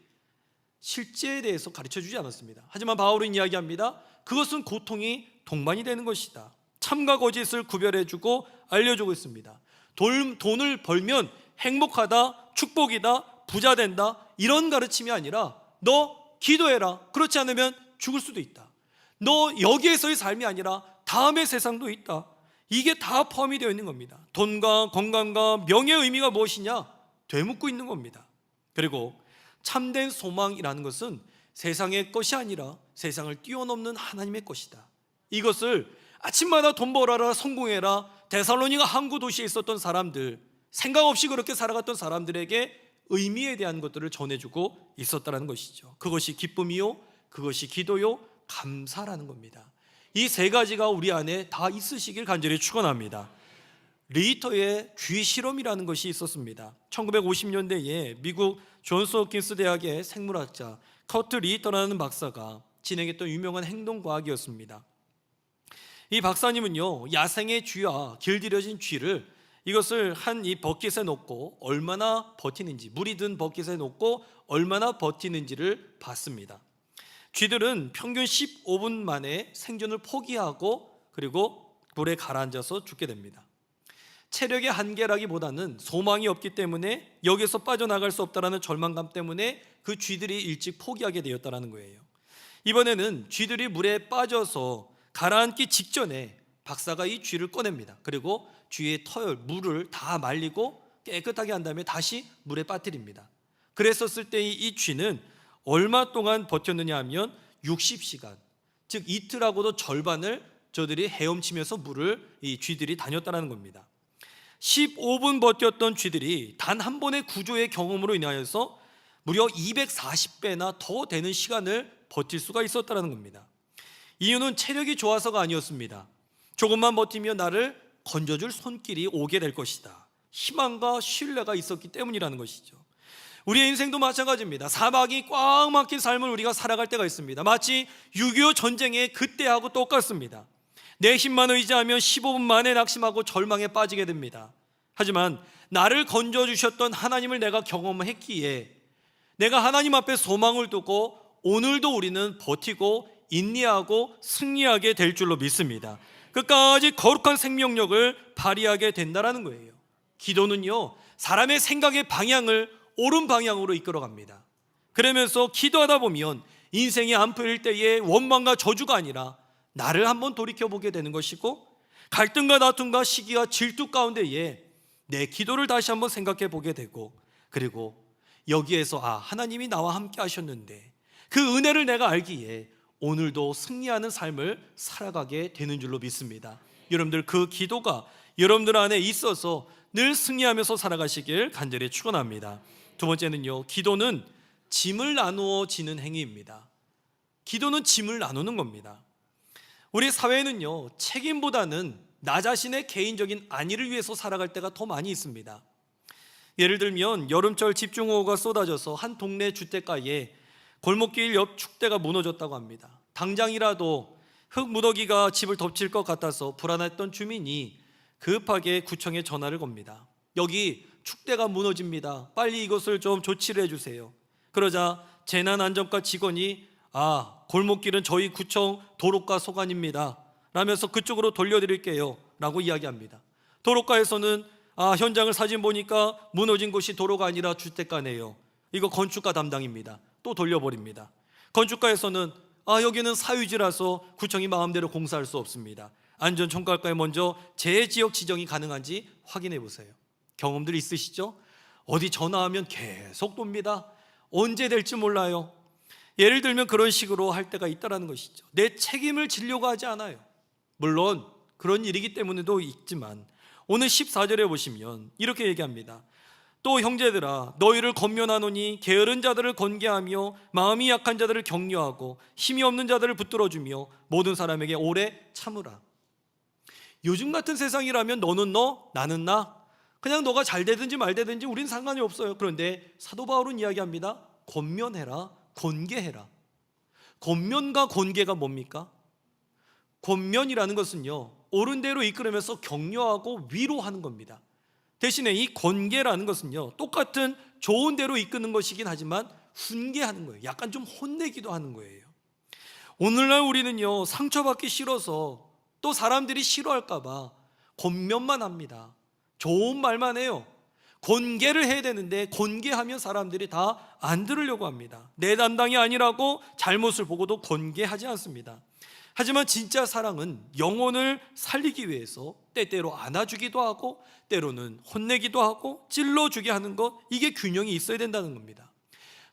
실제에 대해서 가르쳐주지 않았습니다. 하지만 바울은 이야기합니다. 그것은 고통이 동반이 되는 것이다. 참과 거짓을 구별해주고 알려주고 있습니다. 돈을 벌면 행복하다, 축복이다, 부자 된다 이런 가르침이 아니라 너 기도해라. 그렇지 않으면 죽을 수도 있다. 너 여기에서의 삶이 아니라 다음의 세상도 있다. 이게 다 포함이 되어 있는 겁니다. 돈과 건강과 명예의 의미가 무엇이냐? 되묻고 있는 겁니다. 그리고 참된 소망이라는 것은 세상의 것이 아니라 세상을 뛰어넘는 하나님의 것이다. 이것을 아침마다 돈 벌어라, 성공해라, 데살로니가 항구 도시에 있었던 사람들, 생각 없이 그렇게 살아갔던 사람들에게 의미에 대한 것들을 전해주고 있었다는 것이죠. 그것이 기쁨이요, 그것이 기도요, 감사라는 겁니다. 이 세 가지가 우리 안에 다 있으시길 간절히 축원합니다. 리터의 쥐 실험이라는 것이 있었습니다. 1950년대에 미국 존스 홉킨스 대학의 생물학자 커트 리터라는 박사가 진행했던 유명한 행동과학이었습니다. 이 박사님은요, 야생의 쥐와 길들여진 쥐를 이것을 한 이 버킷에 놓고 얼마나 버티는지, 물이 든 버킷에 놓고 얼마나 버티는지를 봤습니다. 쥐들은 평균 15분 만에 생존을 포기하고 그리고 물에 가라앉아서 죽게 됩니다. 체력의 한계라기보다는 소망이 없기 때문에 여기서 빠져나갈 수 없다는 절망감 때문에 그 쥐들이 일찍 포기하게 되었다는 거예요. 이번에는 쥐들이 물에 빠져서 가라앉기 직전에 박사가 이 쥐를 꺼냅니다. 그리고 쥐의 터열, 물을 다 말리고 깨끗하게 한 다음에 다시 물에 빠뜨립니다. 그랬었을 때 이 쥐는 얼마 동안 버텼느냐 하면 60시간, 즉 이틀하고도 절반을 저들이 헤엄치면서 물을 이 쥐들이 다녔다는 겁니다. 15분 버텼던 쥐들이 단 한 번의 구조의 경험으로 인하여서 무려 240배나 더 되는 시간을 버틸 수가 있었다는 겁니다. 이유는 체력이 좋아서가 아니었습니다. 조금만 버티면 나를 건져줄 손길이 오게 될 것이다. 희망과 신뢰가 있었기 때문이라는 것이죠. 우리의 인생도 마찬가지입니다. 사막이 꽉 막힌 삶을 우리가 살아갈 때가 있습니다. 마치 6.25 전쟁의 그때하고 똑같습니다. 내 힘만 의지하면 15분 만에 낙심하고 절망에 빠지게 됩니다. 하지만 나를 건져주셨던 하나님을 내가 경험했기에 내가 하나님 앞에 소망을 두고 오늘도 우리는 버티고 인내하고 승리하게 될 줄로 믿습니다. 끝까지 거룩한 생명력을 발휘하게 된다는 거예요. 기도는요, 사람의 생각의 방향을 옳은 방향으로 이끌어갑니다. 그러면서 기도하다 보면 인생이 안 풀릴 때에 원망과 저주가 아니라 나를 한번 돌이켜보게 되는 것이고, 갈등과 다툼과 시기와 질투 가운데에 내 기도를 다시 한번 생각해 보게 되고, 그리고 여기에서 하나님이 나와 함께 하셨는데 그 은혜를 내가 알기에 오늘도 승리하는 삶을 살아가게 되는 줄로 믿습니다. 여러분들 그 기도가 여러분들 안에 있어서 늘 승리하면서 살아가시길 간절히 축원합니다. 두 번째는요, 기도는 짐을 나누어 지는 행위입니다. 기도는 짐을 나누는 겁니다. 우리 사회는요, 책임보다는 나 자신의 개인적인 안위를 위해서 살아갈 때가 더 많이 있습니다. 예를 들면 여름철 집중호우가 쏟아져서 한 동네 주택가에 골목길 옆 축대가 무너졌다고 합니다. 당장이라도 흙 무더기가 집을 덮칠 것 같아서 불안했던 주민이 급하게 구청에 전화를 겁니다. 여기 축대가 무너집니다. 빨리 이것을 좀 조치를 해주세요. 그러자 재난안전과 직원이 골목길은 저희 구청 도로가 소관입니다 라면서 그쪽으로 돌려드릴게요 라고 이야기합니다. 도로가에서는 현장을 사진 보니까 무너진 곳이 도로가 아니라 주택가네요. 이거 건축가 담당입니다. 또 돌려버립니다. 건축가에서는 여기는 사유지라서 구청이 마음대로 공사할 수 없습니다. 안전총괄과에 먼저 제 지역 지정이 가능한지 확인해 보세요. 경험들 있으시죠? 어디 전화하면 계속 돕니다. 언제 될지 몰라요. 예를 들면 그런 식으로 할 때가 있다는 것이죠. 내 책임을 지려고 하지 않아요. 물론 그런 일이기 때문에도 있지만 오늘 14절에 보시면 이렇게 얘기합니다. 또 형제들아 너희를 권면하노니 게으른 자들을 권계하며 마음이 약한 자들을 격려하고 힘이 없는 자들을 붙들어주며 모든 사람에게 오래 참으라. 요즘 같은 세상이라면 너는 너 나는 나 그냥 너가 잘 되든지 말 되든지 우린 상관이 없어요. 그런데 사도 바울은 이야기합니다. 권면해라, 권계해라. 권면과 권계가 뭡니까? 권면이라는 것은요, 옳은 대로 이끌으면서 격려하고 위로하는 겁니다. 대신에 이 권계라는 것은요, 똑같은 좋은 대로 이끄는 것이긴 하지만 훈계하는 거예요. 약간 좀 혼내기도 하는 거예요. 오늘날 우리는요, 상처받기 싫어서 또 사람들이 싫어할까 봐 권면만 합니다. 좋은 말만 해요. 권계를 해야 되는데 권계하면 사람들이 다 안 들으려고 합니다. 내 담당이 아니라고 잘못을 보고도 권계하지 않습니다. 하지만 진짜 사랑은 영혼을 살리기 위해서 때때로 안아주기도 하고 때로는 혼내기도 하고 찔러주게 하는 것, 이게 균형이 있어야 된다는 겁니다.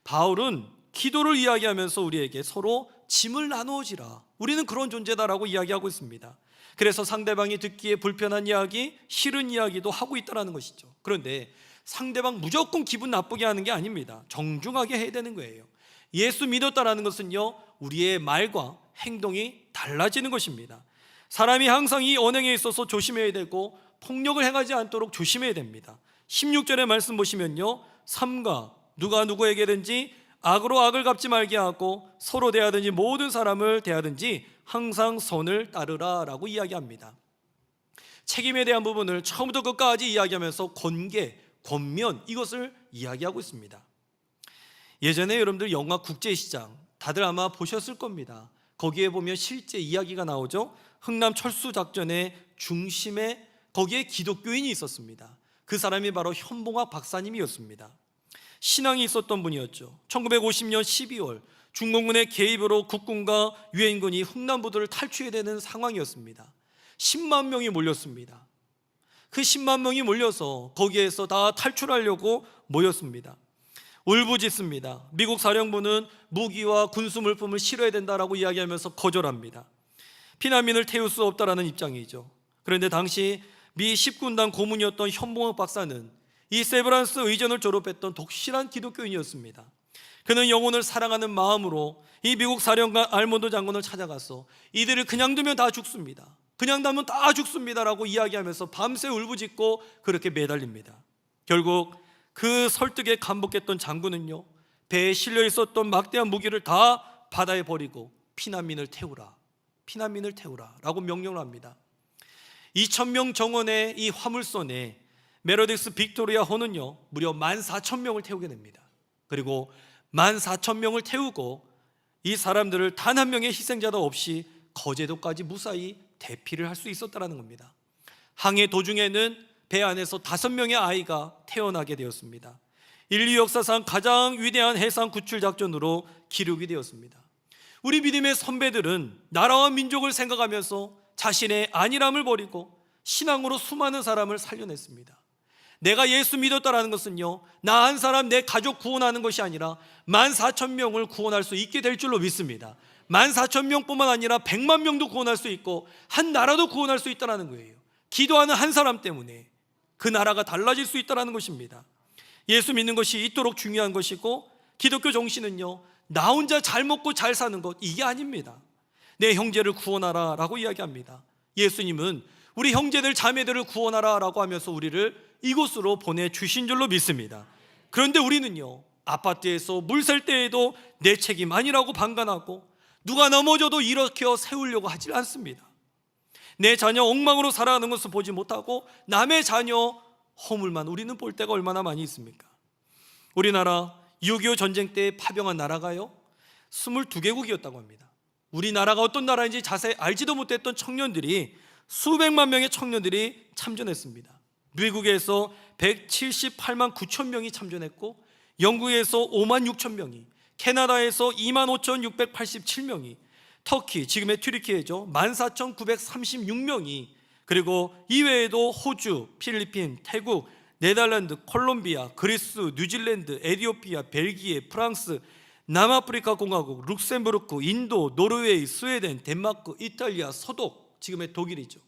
바울은 기도를 이야기하면서 우리에게 서로 짐을 나누어지라, 우리는 그런 존재다라고 이야기하고 있습니다. 그래서 상대방이 듣기에 불편한 이야기, 싫은 이야기도 하고 있다는 것이죠. 그런데 상대방 무조건 기분 나쁘게 하는 게 아닙니다. 정중하게 해야 되는 거예요. 예수 믿었다라는 것은요, 우리의 말과 행동이 달라지는 것입니다. 사람이 항상 이 언행에 있어서 조심해야 되고 폭력을 행하지 않도록 조심해야 됩니다. 16절의 말씀 보시면요, 삼가 누가 누구에게든지 악으로 악을 갚지 말게 하고 서로 대하든지 모든 사람을 대하든지 항상 선을 따르라 라고 이야기합니다. 책임에 대한 부분을 처음부터 끝까지 이야기하면서 권계, 권면, 이것을 이야기하고 있습니다. 예전에 여러분들 영화 국제시장 다들 아마 보셨을 겁니다. 거기에 보면 실제 이야기가 나오죠. 흥남 철수작전의 중심에 거기에 기독교인이 있었습니다. 그 사람이 바로 현봉학 박사님이었습니다. 신앙이 있었던 분이었죠. 1950년 12월 중공군의 개입으로 국군과 유엔군이 흥남부두를 탈취해야 되는 상황이었습니다. 10만 명이 몰렸습니다. 그 10만 명이 몰려서 거기에서 다 탈출하려고 모였습니다. 울부짖습니다. 미국 사령부는 무기와 군수 물품을 실어야 된다라고 이야기하면서 거절합니다. 피난민을 태울 수 없다라는 입장이죠. 그런데 당시 미 10군단 고문이었던 현봉학 박사는 이 세브란스 의전을 졸업했던 독실한 기독교인이었습니다. 그는 영혼을 사랑하는 마음으로 이 미국 사령관 알몬드 장군을 찾아가서 이들을 그냥 두면 다 죽습니다. 그냥 두면 다 죽습니다라고 이야기하면서 밤새 울부짖고 그렇게 매달립니다. 결국 그 설득에 감복했던 장군은요, 배에 실려 있었던 막대한 무기를 다 바다에 버리고 피난민을 태우라 라고 명령을 합니다. 2,000명 정원의 이 화물선에 메로딕스 빅토리아 호는요, 무려 14,000명을 태우게 됩니다. 그리고 14,000명을 태우고 이 사람들을 단 한 명의 희생자도 없이 거제도까지 무사히 대피를 할 수 있었다는 겁니다. 항해 도중에는 배 안에서 5명의 아이가 태어나게 되었습니다. 인류 역사상 가장 위대한 해상 구출 작전으로 기록이 되었습니다. 우리 믿음의 선배들은 나라와 민족을 생각하면서 자신의 안일함을 버리고 신앙으로 수많은 사람을 살려냈습니다. 내가 예수 믿었다라는 것은요, 나 한 사람, 내 가족 구원하는 것이 아니라 14,000명을 구원할 수 있게 될 줄로 믿습니다. 14,000명뿐만 아니라 100만 명도 구원할 수 있고 한 나라도 구원할 수 있다는 거예요. 기도하는 한 사람 때문에 그 나라가 달라질 수 있다는 것입니다. 예수 믿는 것이 이토록 중요한 것이고, 기독교 정신은요, 나 혼자 잘 먹고 잘 사는 것, 이게 아닙니다. 내 형제를 구원하라 라고 이야기합니다. 예수님은 우리 형제들 자매들을 구원하라라고 하면서 우리를 이곳으로 보내주신 줄로 믿습니다. 그런데 우리는요, 아파트에서 물 셀 때에도 내 책임 아니라고 방관하고 누가 넘어져도 일으켜 세우려고 하지 않습니다. 내 자녀 엉망으로 살아가는 것을 보지 못하고 남의 자녀 허물만 우리는 볼 때가 얼마나 많이 있습니까? 우리나라 6.25 전쟁 때 파병한 나라가요 22개국이었다고 합니다. 우리나라가 어떤 나라인지 자세히 알지도 못했던 청년들이 수백만 명의 청년들이 참전했습니다. 미국에서 178만 9천 명이 참전했고 영국에서 5만 6천 명이, 캐나다에서 2만 5,687명이, 터키, 지금의 튀르키예죠, 14,936명이, 그리고 이외에도 호주, 필리핀, 태국, 네덜란드, 콜롬비아, 그리스, 뉴질랜드, 에티오피아, 벨기에, 프랑스, 남아프리카 공화국, 룩셈부르크, 인도, 노르웨이, 스웨덴, 덴마크, 이탈리아, 서독, 지금의 독일이죠.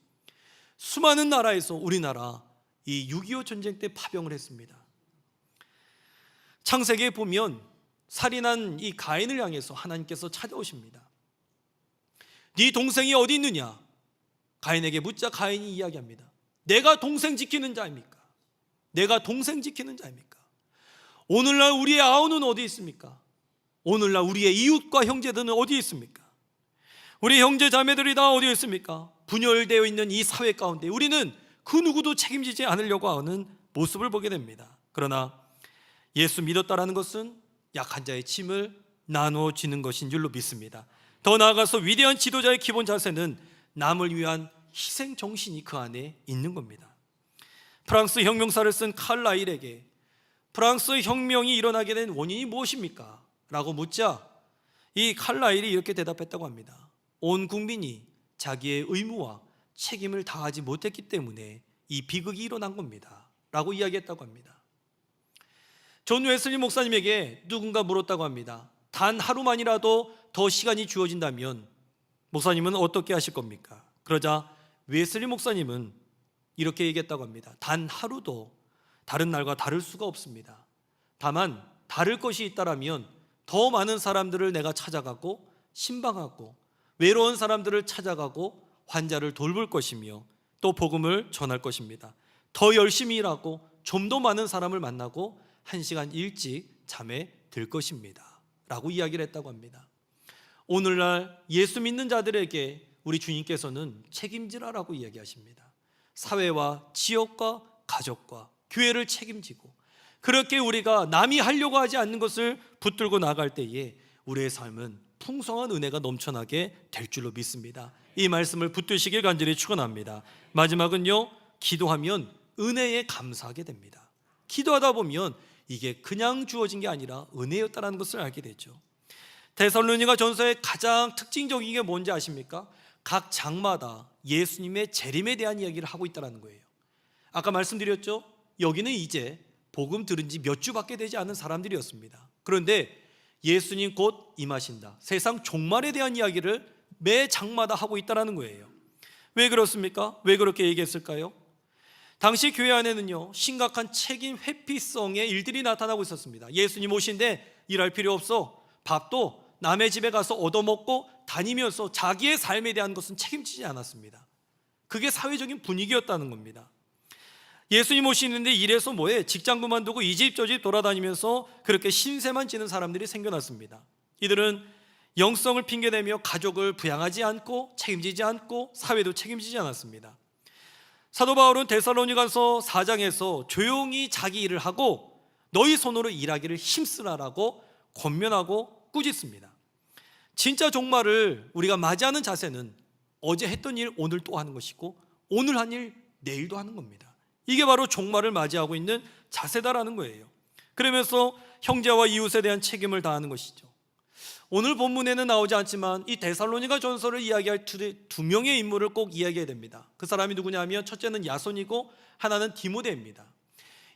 수많은 나라에서 우리나라 이 6.25 전쟁 때 파병을 했습니다. 창세기에 보면 살인한 이 가인을 향해서 하나님께서 찾아오십니다. 네 동생이 어디 있느냐? 가인에게 묻자 가인이 이야기합니다. 내가 동생 지키는 자입니까? 내가 동생 지키는 자입니까? 오늘날 우리의 아우는 어디 있습니까? 오늘날 우리의 이웃과 형제들은 어디 있습니까? 우리 형제 자매들이 다 어디 있습니까? 분열되어 있는 이 사회 가운데 우리는 그 누구도 책임지지 않으려고 하는 모습을 보게 됩니다. 그러나 예수 믿었다라는 것은 약한 자의 짐을 나누어 지는 것인 줄로 믿습니다. 더 나아가서 위대한 지도자의 기본 자세는 남을 위한 희생 정신이 그 안에 있는 겁니다. 프랑스 혁명사를 쓴 칼라일에게 프랑스 혁명이 일어나게 된 원인이 무엇입니까? 라고 묻자 이 칼라일이 이렇게 대답했다고 합니다. 온 국민이 자기의 의무와 책임을 다하지 못했기 때문에 이 비극이 일어난 겁니다 라고 이야기했다고 합니다. 존 웨슬리 목사님에게 누군가 물었다고 합니다. 단 하루만이라도 더 시간이 주어진다면 목사님은 어떻게 하실 겁니까? 그러자 웨슬리 목사님은 이렇게 얘기했다고 합니다. 단 하루도 다른 날과 다를 수가 없습니다. 다만 다를 것이 있다라면 더 많은 사람들을 내가 찾아가고 신방하고 외로운 사람들을 찾아가고 환자를 돌볼 것이며 또 복음을 전할 것입니다. 더 열심히 일하고 좀 더 많은 사람을 만나고 1시간 일찍 잠에 들 것입니다 라고 이야기를 했다고 합니다. 오늘날 예수 믿는 자들에게 우리 주님께서는 책임지라라고 이야기하십니다. 사회와 지역과 가족과 교회를 책임지고 그렇게 우리가 남이 하려고 하지 않는 것을 붙들고 나갈 때에 우리의 삶은 풍성한 은혜가 넘쳐나게 될 줄로 믿습니다. 이 말씀을 붙드시길 간절히 축원합니다. 마지막은요, 기도하면 은혜에 감사하게 됩니다. 기도하다 보면 이게 그냥 주어진 게 아니라 은혜였다는 것을 알게 되죠. 데살로니가 전서의 가장 특징적인 게 뭔지 아십니까? 각 장마다 예수님의 재림에 대한 이야기를 하고 있다는 거예요. 아까 말씀드렸죠? 여기는 이제 복음 들은 지 몇 주밖에 되지 않은 사람들이었습니다. 그런데 예수님 곧 임하신다, 세상 종말에 대한 이야기를 매 장마다 하고 있다는 거예요. 왜 그렇습니까? 왜 그렇게 얘기했을까요? 당시 교회 안에는요, 심각한 책임 회피성의 일들이 나타나고 있었습니다. 예수님 오신데 일할 필요 없어, 밥도 남의 집에 가서 얻어먹고 다니면서 자기의 삶에 대한 것은 책임지지 않았습니다. 그게 사회적인 분위기였다는 겁니다. 예수님 오시는데 이래서 뭐해? 직장 그만두고 이 집 저 집 돌아다니면서 그렇게 신세만 지는 사람들이 생겨났습니다. 이들은 영성을 핑계대며 가족을 부양하지 않고 책임지지 않고 사회도 책임지지 않았습니다. 사도 바울은 데살로니가서 4장에서 조용히 자기 일을 하고 너희 손으로 일하기를 힘쓰라라고 권면하고 꾸짖습니다. 진짜 종말을 우리가 맞이하는 자세는 어제 했던 일 오늘 또 하는 것이고 오늘 한 일 내일도 하는 겁니다. 이게 바로 종말을 맞이하고 있는 자세다라는 거예요. 그러면서 형제와 이웃에 대한 책임을 다하는 것이죠. 오늘 본문에는 나오지 않지만 이 데살로니가 전서를 이야기할 두 명의 인물을 꼭 이야기해야 됩니다. 그 사람이 누구냐면 첫째는 야손이고 하나는 디모데입니다.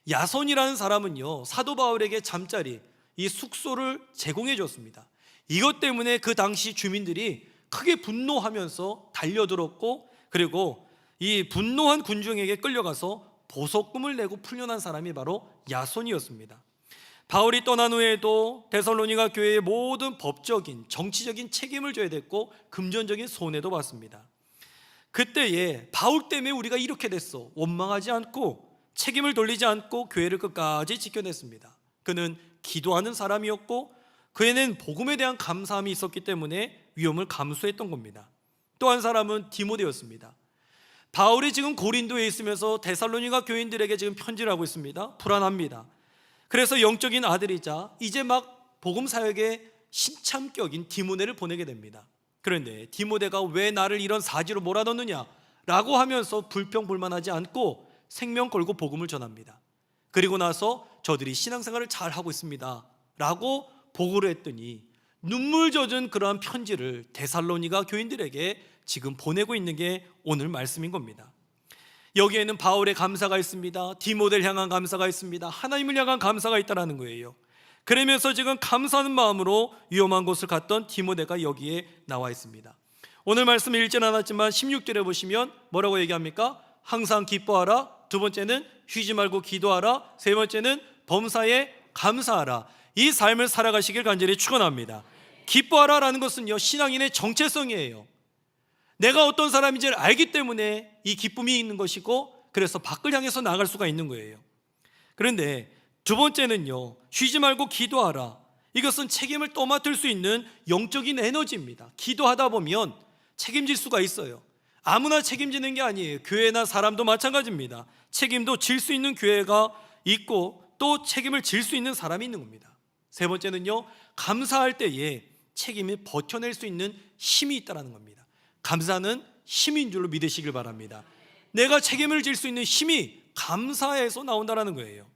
야손이라는 사람은요, 사도 바울에게 잠자리, 이 숙소를 제공해 줬습니다. 이것 때문에 그 당시 주민들이 크게 분노하면서 달려들었고, 그리고 이 분노한 군중에게 끌려가서 보석금을 내고 풀려난 사람이 바로 야손이었습니다. 바울이 떠난 후에도 데살로니가 교회의 모든 법적인 정치적인 책임을 져야 됐고 금전적인 손해도 봤습니다. 그때에 바울 때문에 우리가 이렇게 됐어. 원망하지 않고 책임을 돌리지 않고 교회를 끝까지 지켜냈습니다. 그는 기도하는 사람이었고 그에는 복음에 대한 감사함이 있었기 때문에 위험을 감수했던 겁니다. 또 한 사람은 디모데였습니다. 바울이 지금 고린도에 있으면서 데살로니가 교인들에게 지금 편지를 하고 있습니다. 불안합니다. 그래서 영적인 아들이자 이제 막 복음 사역의 신참격인 디모데를 보내게 됩니다. 그런데 디모데가 왜 나를 이런 사지로 몰아넣느냐 라고 하면서 불평불만하지 않고 생명 걸고 복음을 전합니다. 그리고 나서 저들이 신앙생활을 잘 하고 있습니다 라고 보고를 했더니 눈물 젖은 그러한 편지를 데살로니가 교인들에게 지금 보내고 있는 게 오늘 말씀인 겁니다. 여기에는 바울의 감사가 있습니다. 디모데를 향한 감사가 있습니다. 하나님을 향한 감사가 있다는 거예요. 그러면서 지금 감사하는 마음으로 위험한 곳을 갔던 디모데가 여기에 나와 있습니다. 오늘 말씀 읽지는 않았지만 16절에 보시면 뭐라고 얘기합니까? 항상 기뻐하라. 두 번째는 쉬지 말고 기도하라. 세 번째는 범사에 감사하라. 이 삶을 살아가시길 간절히 축원합니다. 기뻐하라라는 것은요, 신앙인의 정체성이에요. 내가 어떤 사람인지를 알기 때문에 이 기쁨이 있는 것이고, 그래서 밖을 향해서 나갈 수가 있는 거예요. 그런데 두 번째는요, 쉬지 말고 기도하라. 이것은 책임을 또 맡을 수 있는 영적인 에너지입니다. 기도하다 보면 책임질 수가 있어요. 아무나 책임지는 게 아니에요. 교회나 사람도 마찬가지입니다. 책임도 질 수 있는 교회가 있고 또 책임을 질 수 있는 사람이 있는 겁니다. 세 번째는요, 감사할 때에 책임을 버텨낼 수 있는 힘이 있다는 겁니다. 감사는 힘인 줄로 믿으시길 바랍니다. 내가 책임을 질 수 있는 힘이 감사에서 나온다는 거예요.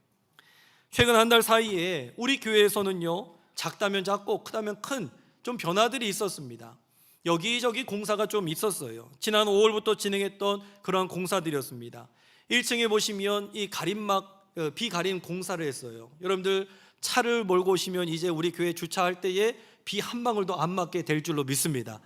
최근 한 달 사이에 우리 교회에서는요, 작다면 작고 크다면 큰 좀 변화들이 있었습니다. 여기저기 공사가 좀 있었어요. 지난 5월부터 진행했던 그런 공사들이었습니다. 1층에 보시면 이 가림막 비가림 공사를 했어요. 여러분들 차를 몰고 오시면 이제 우리 교회 주차할 때에 비 한 방울도 안 맞게 될 줄로 믿습니다.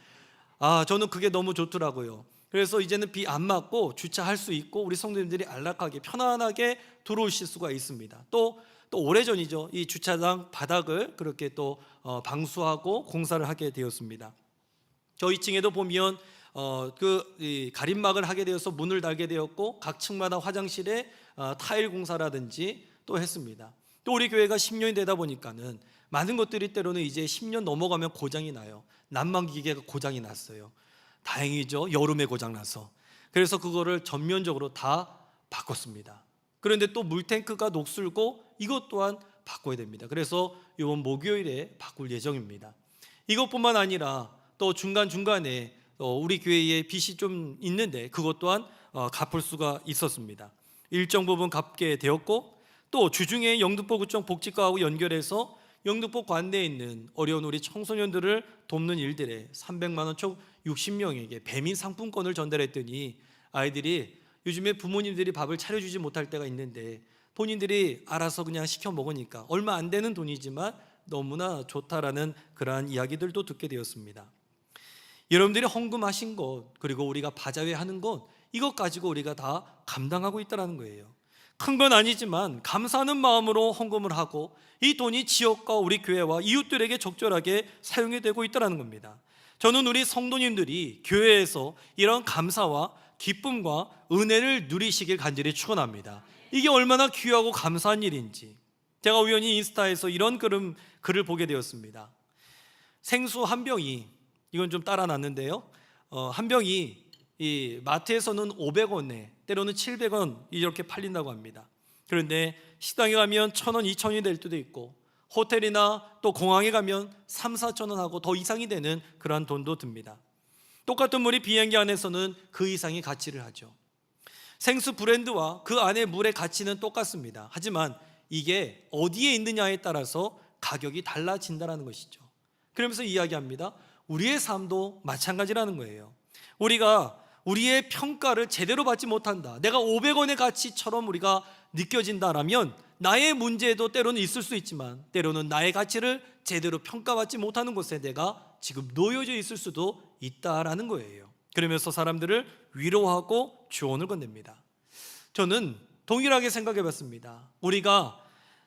저는 그게 너무 좋더라고요. 그래서 이제는 비 안 맞고 주차할 수 있고 우리 성도님들이 안락하게 편안하게 들어오실 수가 있습니다. 또 오래전이죠. 이 주차장 바닥을 그렇게 또 방수하고 공사를 하게 되었습니다. 저희 층에도 보면 이 가림막을 하게 되어서 문을 달게 되었고 각 층마다 화장실에 타일 공사라든지 또 했습니다. 또 우리 교회가 10년이 되다 보니까는 많은 것들이 때로는 이제 10년 넘어가면 고장이 나요. 난방기계가 고장이 났어요. 다행이죠. 여름에 고장 나서. 그래서 그거를 전면적으로 다 바꿨습니다. 그런데 또 물탱크가 녹슬고 이것 또한 바꿔야 됩니다. 그래서 이번 목요일에 바꿀 예정입니다. 이것뿐만 아니라 또 중간중간에 우리 교회에 빚이 좀 있는데 그것 또한 갚을 수가 있었습니다. 일정 부분 갚게 되었고 또 주중에 영등포구청 복지과하고 연결해서 영등포 관내에 있는 어려운 우리 청소년들을 돕는 일들에 300만 원 총 60명에게 배민 상품권을 전달했더니 아이들이 요즘에 부모님들이 밥을 차려주지 못할 때가 있는데 본인들이 알아서 그냥 시켜 먹으니까 얼마 안 되는 돈이지만 너무나 좋다라는 그러한 이야기들도 듣게 되었습니다. 여러분들이 헌금하신 것 그리고 우리가 바자회 하는 것 이것 가지고 우리가 다 감당하고 있다는 거예요. 큰 건 아니지만 감사하는 마음으로 헌금을 하고 이 돈이 지역과 우리 교회와 이웃들에게 적절하게 사용이 되고 있다는 겁니다. 저는 우리 성도님들이 교회에서 이런 감사와 기쁨과 은혜를 누리시길 간절히 축원합니다. 이게 얼마나 귀하고 감사한 일인지. 제가 우연히 인스타에서 이런 글을 보게 되었습니다. 생수 한 병이, 이건 좀 따라놨는데요, 한 병이 이 마트에서는 500원에 때로는 700원 이렇게 팔린다고 합니다. 그런데 식당에 가면 1,000원, 2,000원이 될 때도 있고 호텔이나 또 공항에 가면 3, 4천 원하고 더 이상이 되는 그러한 돈도 듭니다. 똑같은 물이 비행기 안에서는 그 이상의 가치를 하죠. 생수 브랜드와 그 안에 물의 가치는 똑같습니다. 하지만 이게 어디에 있느냐에 따라서 가격이 달라진다는 것이죠. 그러면서 이야기합니다. 우리의 삶도 마찬가지라는 거예요. 우리가 우리의 평가를 제대로 받지 못한다, 내가 500원의 가치처럼 우리가 느껴진다라면 나의 문제도 때로는 있을 수 있지만 때로는 나의 가치를 제대로 평가받지 못하는 곳에 내가 지금 놓여져 있을 수도 있다라는 거예요. 그러면서 사람들을 위로하고 조언을 건넵니다. 저는 동일하게 생각해 봤습니다. 우리가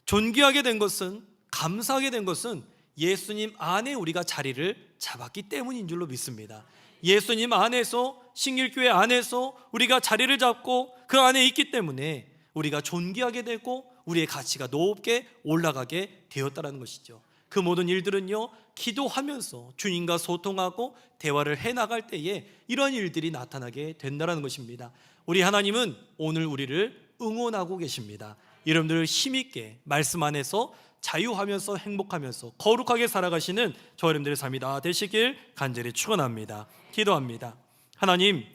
존귀하게 된 것은, 감사하게 된 것은 예수님 안에 우리가 자리를 잡았기 때문인 줄로 믿습니다. 예수님 안에서 신길교회 안에서 우리가 자리를 잡고 그 안에 있기 때문에 우리가 존귀하게 되고 우리의 가치가 높게 올라가게 되었다는 것이죠. 그 모든 일들은요, 기도하면서 주님과 소통하고 대화를 해나갈 때에 이런 일들이 나타나게 된다는 것입니다. 우리 하나님은 오늘 우리를 응원하고 계십니다. 여러분들 힘있게 말씀 안에서 자유하면서 행복하면서 거룩하게 살아가시는 저 여러분들의 삶이 다 되시길 간절히 축원합니다. 기도합니다. 하나님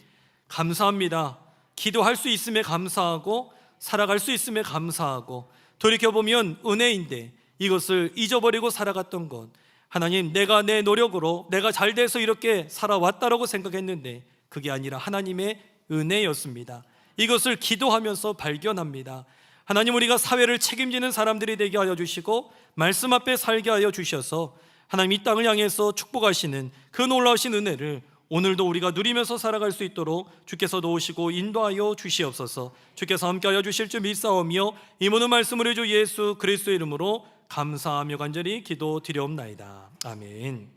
감사합니다. 기도할 수 있음에 감사하고 살아갈 수 있음에 감사하고, 돌이켜보면 은혜인데 이것을 잊어버리고 살아갔던 것, 하나님 내가 내 노력으로 내가 잘 돼서 이렇게 살아왔다라고 생각했는데 그게 아니라 하나님의 은혜였습니다. 이것을 기도하면서 발견합니다. 하나님, 우리가 사회를 책임지는 사람들이 되게 하여 주시고 말씀 앞에 살게 하여 주셔서 하나님 이 땅을 향해서 축복하시는 그 놀라우신 은혜를 오늘도 우리가 누리면서 살아갈 수 있도록 주께서 도우시고 인도하여 주시옵소서. 주께서 함께하여 주실 줄 믿사오며 이 모든 말씀을 주 예수 그리스도의 이름으로 감사하며 간절히 기도드리옵나이다. 아멘.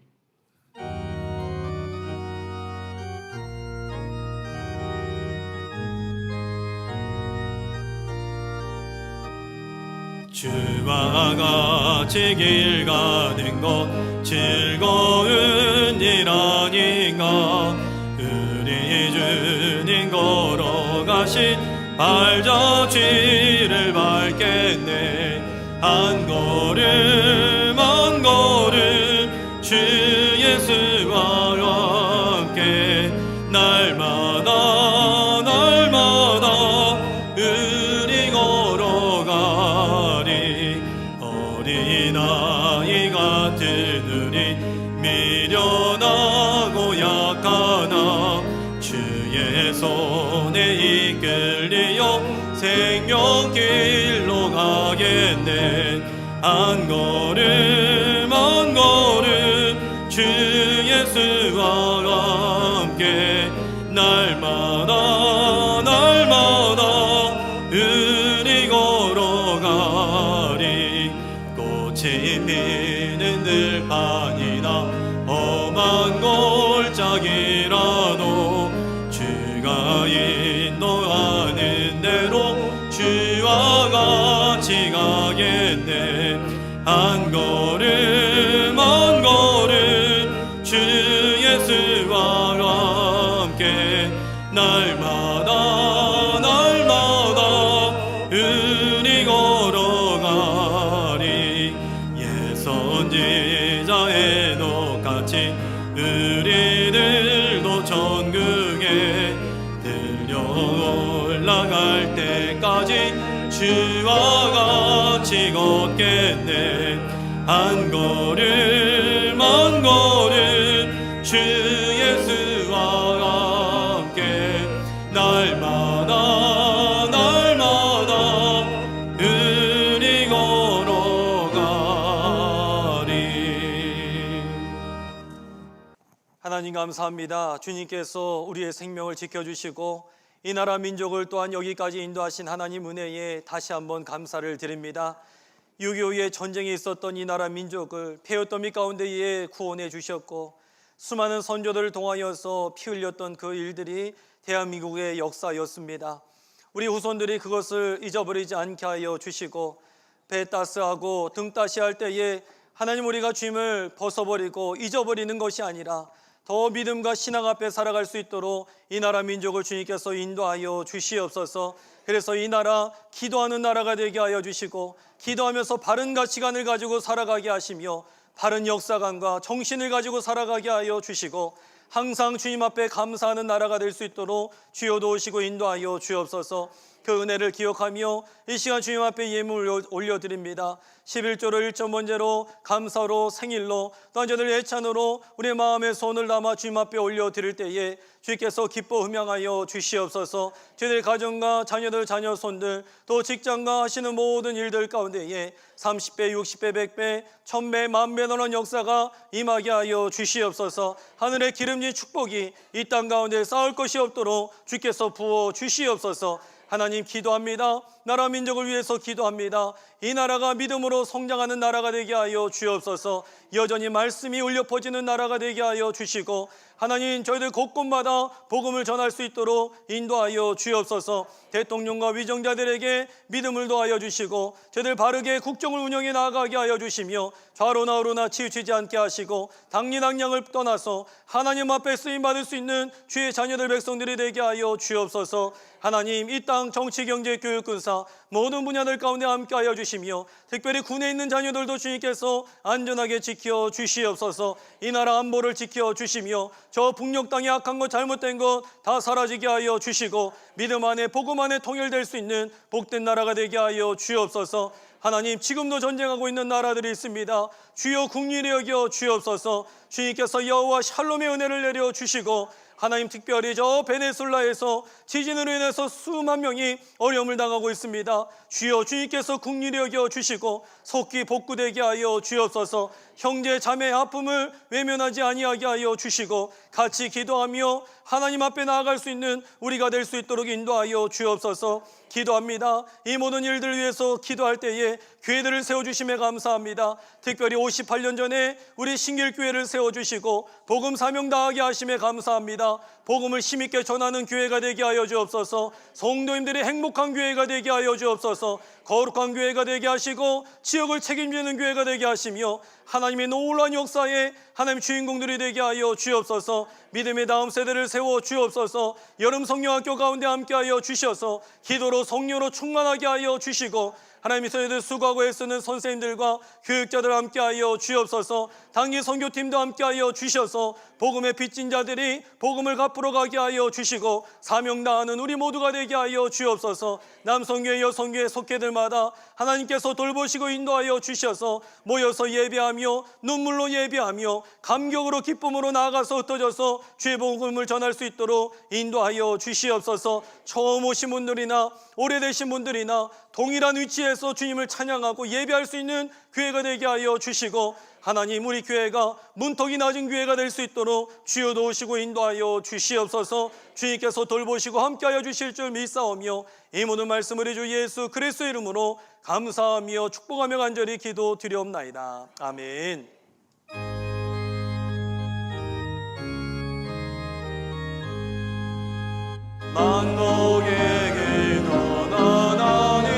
주와 같이 길 가는 것 즐거운 일 아닌가. 우리 주님 걸어가신 발자취를 밟겠네. 한 걸음 한 걸음 주 예수와 함께 날마다 날마다 우리 걸어가리. 어린아이 같은 우리 미련하고 약하나 주의 손에 이끌리어 생명길로 가겠네. 한 걸음 한 걸음 주 예수와 함께 날마다 날마다 우리 걸어가리. 꽃이 피는 들판이나 험한 골짜기라도 주가 인도하는 대로 주와 같이 가겠네. 한 걸음 한 걸음 주 예수와 함께 날마다 날마다 우리 걸어가리. 예선지자 에녹같이 우리들도 천국에 들려 올라갈 때까지 주와 같이 걷겠네. 한 걸음 한 걸음 주 예수와 함께 날마다 날마다 우리 걸어가리. 하나님 감사합니다. 주님께서 우리의 생명을 지켜주시고 이 나라 민족을 또한 여기까지 인도하신 하나님 은혜에 다시 한번 감사를 드립니다. 6.25의 전쟁이 있었던 이 나라 민족을 폐허더미 가운데에 구원해 주셨고 수많은 선조들을 통하여서 피 흘렸던 그 일들이 대한민국의 역사였습니다. 우리 후손들이 그것을 잊어버리지 않게 하여 주시고 배 따스하고 등 따시할 때에 하나님, 우리가 주님을 벗어버리고 잊어버리는 것이 아니라 더 믿음과 신앙 앞에 살아갈 수 있도록 이 나라 민족을 주님께서 인도하여 주시옵소서. 그래서 이 나라 기도하는 나라가 되게 하여 주시고 기도하면서 바른 가치관을 가지고 살아가게 하시며 바른 역사관과 정신을 가지고 살아가게 하여 주시고 항상 주님 앞에 감사하는 나라가 될 수 있도록 주여 도우시고 인도하여 주옵소서. 그 은혜를 기억하며 이 시간 주님 앞에 예물을 올려드립니다. 11조로 1.번제로 감사로 생일로 또 언제들 예찬으로 우리의 마음에 손을 담아 주님 앞에 올려드릴 때에 주께서 기뻐 흠양하여 주시옵소서. 저희들 가정과 자녀들 자녀손들 또 직장과 하시는 모든 일들 가운데에 30배 60배 100배 1000배 만배 너는 역사가 임하게 하여 주시옵소서. 하늘의 기름진 축복이 이 땅 가운데 쌓을 것이 없도록 주께서 부어 주시옵소서. 하나님 기도합니다. 나라 민족을 위해서 기도합니다. 이 나라가 믿음으로 성장하는 나라가 되게 하여 주옵소서. 여전히 말씀이 울려 퍼지는 나라가 되게 하여 주시고, 하나님 저희들 곳곳마다 복음을 전할 수 있도록 인도하여 주옵소서. 대통령과 위정자들에게 믿음을 더하여 주시고, 저희들 바르게 국정을 운영해 나아가게 하여 주시며, 좌로나 우로나 치우치지 않게 하시고, 당리당량을 떠나서 하나님 앞에 쓰임받을 수 있는 주의 자녀들 백성들이 되게 하여 주옵소서. 하나님 이 땅 정치, 경제, 교육, 군사 모든 분야들 가운데 함께하여 주시며, 특별히 군에 있는 자녀들도 주님께서 안전하게 지켜 주시옵소서. 이 나라 안보를 지켜 주시며, 저 북녘 땅에 악한 것 잘못된 것 다 사라지게 하여 주시고, 믿음 안에 복음 안에 통일될 수 있는 복된 나라가 되게 하여 주옵소서. 하나님 지금도 전쟁하고 있는 나라들이 있습니다. 주여 국리를 여겨 주옵소서. 주님께서 여호와 샬롬의 은혜를 내려 주시고, 하나님 특별히 저 베네수엘라에서 지진으로 인해서 수만 명이 어려움을 당하고 있습니다. 주여 주님께서 국리를 여겨 주시고 속기 복구되게 하여 주옵소서. 형제 자매의 아픔을 외면하지 아니하게 하여 주시고, 같이 기도하며 하나님 앞에 나아갈 수 있는 우리가 될 수 있도록 인도하여 주옵소서. 기도합니다. 이 모든 일들을 위해서 기도할 때에 교회들을 세워주심에 감사합니다. 특별히 58년 전에 우리 신길교회를 세워주시고 복음 사명 다하게 하심에 감사합니다. 복음을 힘있게 전하는 교회가 되게 하여 주옵소서. 성도님들이 행복한 교회가 되게 하여 주옵소서. 거룩한 교회가 되게 하시고 지역을 책임지는 교회가 되게 하시며, 하나님의 놀라운 역사에 하나님 주인공들이 되게 하여 주옵소서. 믿음의 다음 세대를 세워 주옵소서. 여름 성령학교 가운데 함께하여 주셔서 기도로 성령으로 충만하게 하여 주시고, 하나님의 저희들 수고하고 애쓰는 선생님들과 교육자들 함께하여 주옵소서. 당기 선교팀도 함께하여 주셔서 복음의 빚진 자들이 복음을 갚으러 가게 하여 주시고, 사명 다하는 우리 모두가 되게 하여 주옵소서. 남성교회 여성교회 속회들마다 하나님께서 돌보시고 인도하여 주셔서 모여서 예배하며 눈물로 예배하며 감격으로 기쁨으로 나아가서 흩어져서 주의 복음을 전할 수 있도록 인도하여 주시옵소서. 처음 오신 분들이나 오래되신 분들이나 동일한 위치에서 주님을 찬양하고 예배할 수 있는 교회가 되게 하여 주시고, 하나님 우리 교회가 문턱이 낮은 교회가 될 수 있도록 주여 도우시고 인도하여 주시옵소서. 주님께서 돌보시고 함께하여 주실 줄 믿사오며, 이 모든 말씀을 우리 주 예수 그리스도의 이름으로 감사하며 축복하며 간절히 기도드리옵나이다. 아멘. 만국에게 너나나니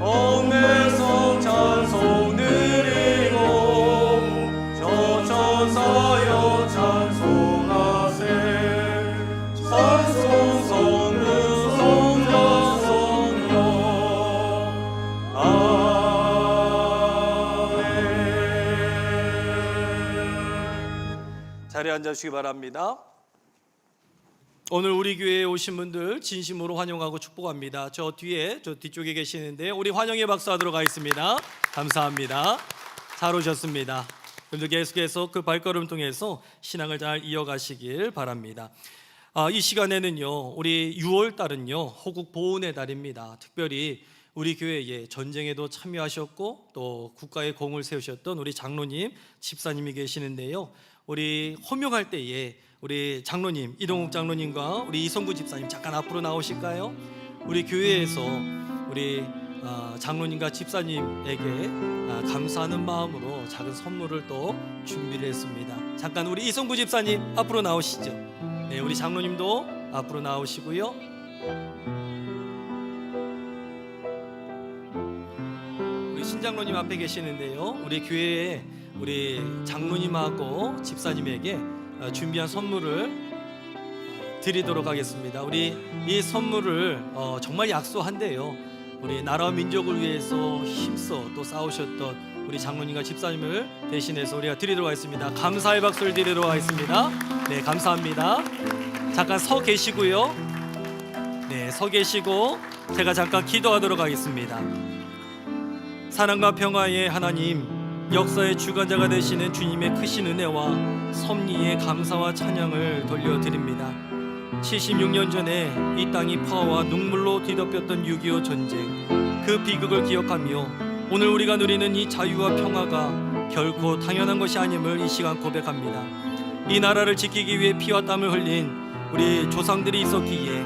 엄매성 찬송 드리고, 저 천사여 찬송하세. 찬송 성부 성자 성령 아멘. 자리에 앉으시기 바랍니다. 오늘 우리 교회에 오신 분들 진심으로 환영하고 축복합니다. 저 뒤에, 저 뒤쪽에 계시는데 우리 환영의 박수 하도록 하겠습니다. 감사합니다. 잘 오셨습니다. 여러분들 계속해서 그 발걸음 통해서 신앙을 잘 이어가시길 바랍니다. 이 시간에는요, 우리 6월 달은요 호국 보훈의 달입니다. 특별히 우리 교회에 전쟁에도 참여하셨고 또 국가의 공을 세우셨던 우리 장로님, 집사님이 계시는데요, 우리 호명할 때에 우리 장로님, 이동욱 장로님과 우리 이성구 집사님 잠깐 앞으로 나오실까요? 우리 교회에서 우리 장로님과 집사님에게 감사하는 마음으로 작은 선물을 또 준비를 했습니다. 잠깐 우리 이성구 집사님 앞으로 나오시죠. 네, 우리 장로님도 앞으로 나오시고요. 우리 신장로님 앞에 계시는데요, 우리 교회에 우리 장로님하고 집사님에게 준비한 선물을 드리도록 하겠습니다. 우리 이 선물을 정말 약소한데요, 우리 나라와 민족을 위해서 힘써 또 싸우셨던 우리 장로님과 집사님을 대신해서 우리가 드리도록 하겠습니다. 감사의 박수를 드리도록 하겠습니다. 네, 감사합니다. 잠깐 서 계시고요. 네, 서 계시고 제가 잠깐 기도하도록 하겠습니다. 사랑과 평화의 하나님, 역사의 주관자가 되시는 주님의 크신 은혜와 섭리의 감사와 찬양을 돌려드립니다. 76년 전에 이 땅이 파와 눈물로 뒤덮였던 6.25 전쟁, 그 비극을 기억하며 오늘 우리가 누리는 이 자유와 평화가 결코 당연한 것이 아님을 이 시간 고백합니다. 이 나라를 지키기 위해 피와 땀을 흘린 우리 조상들이 있었기에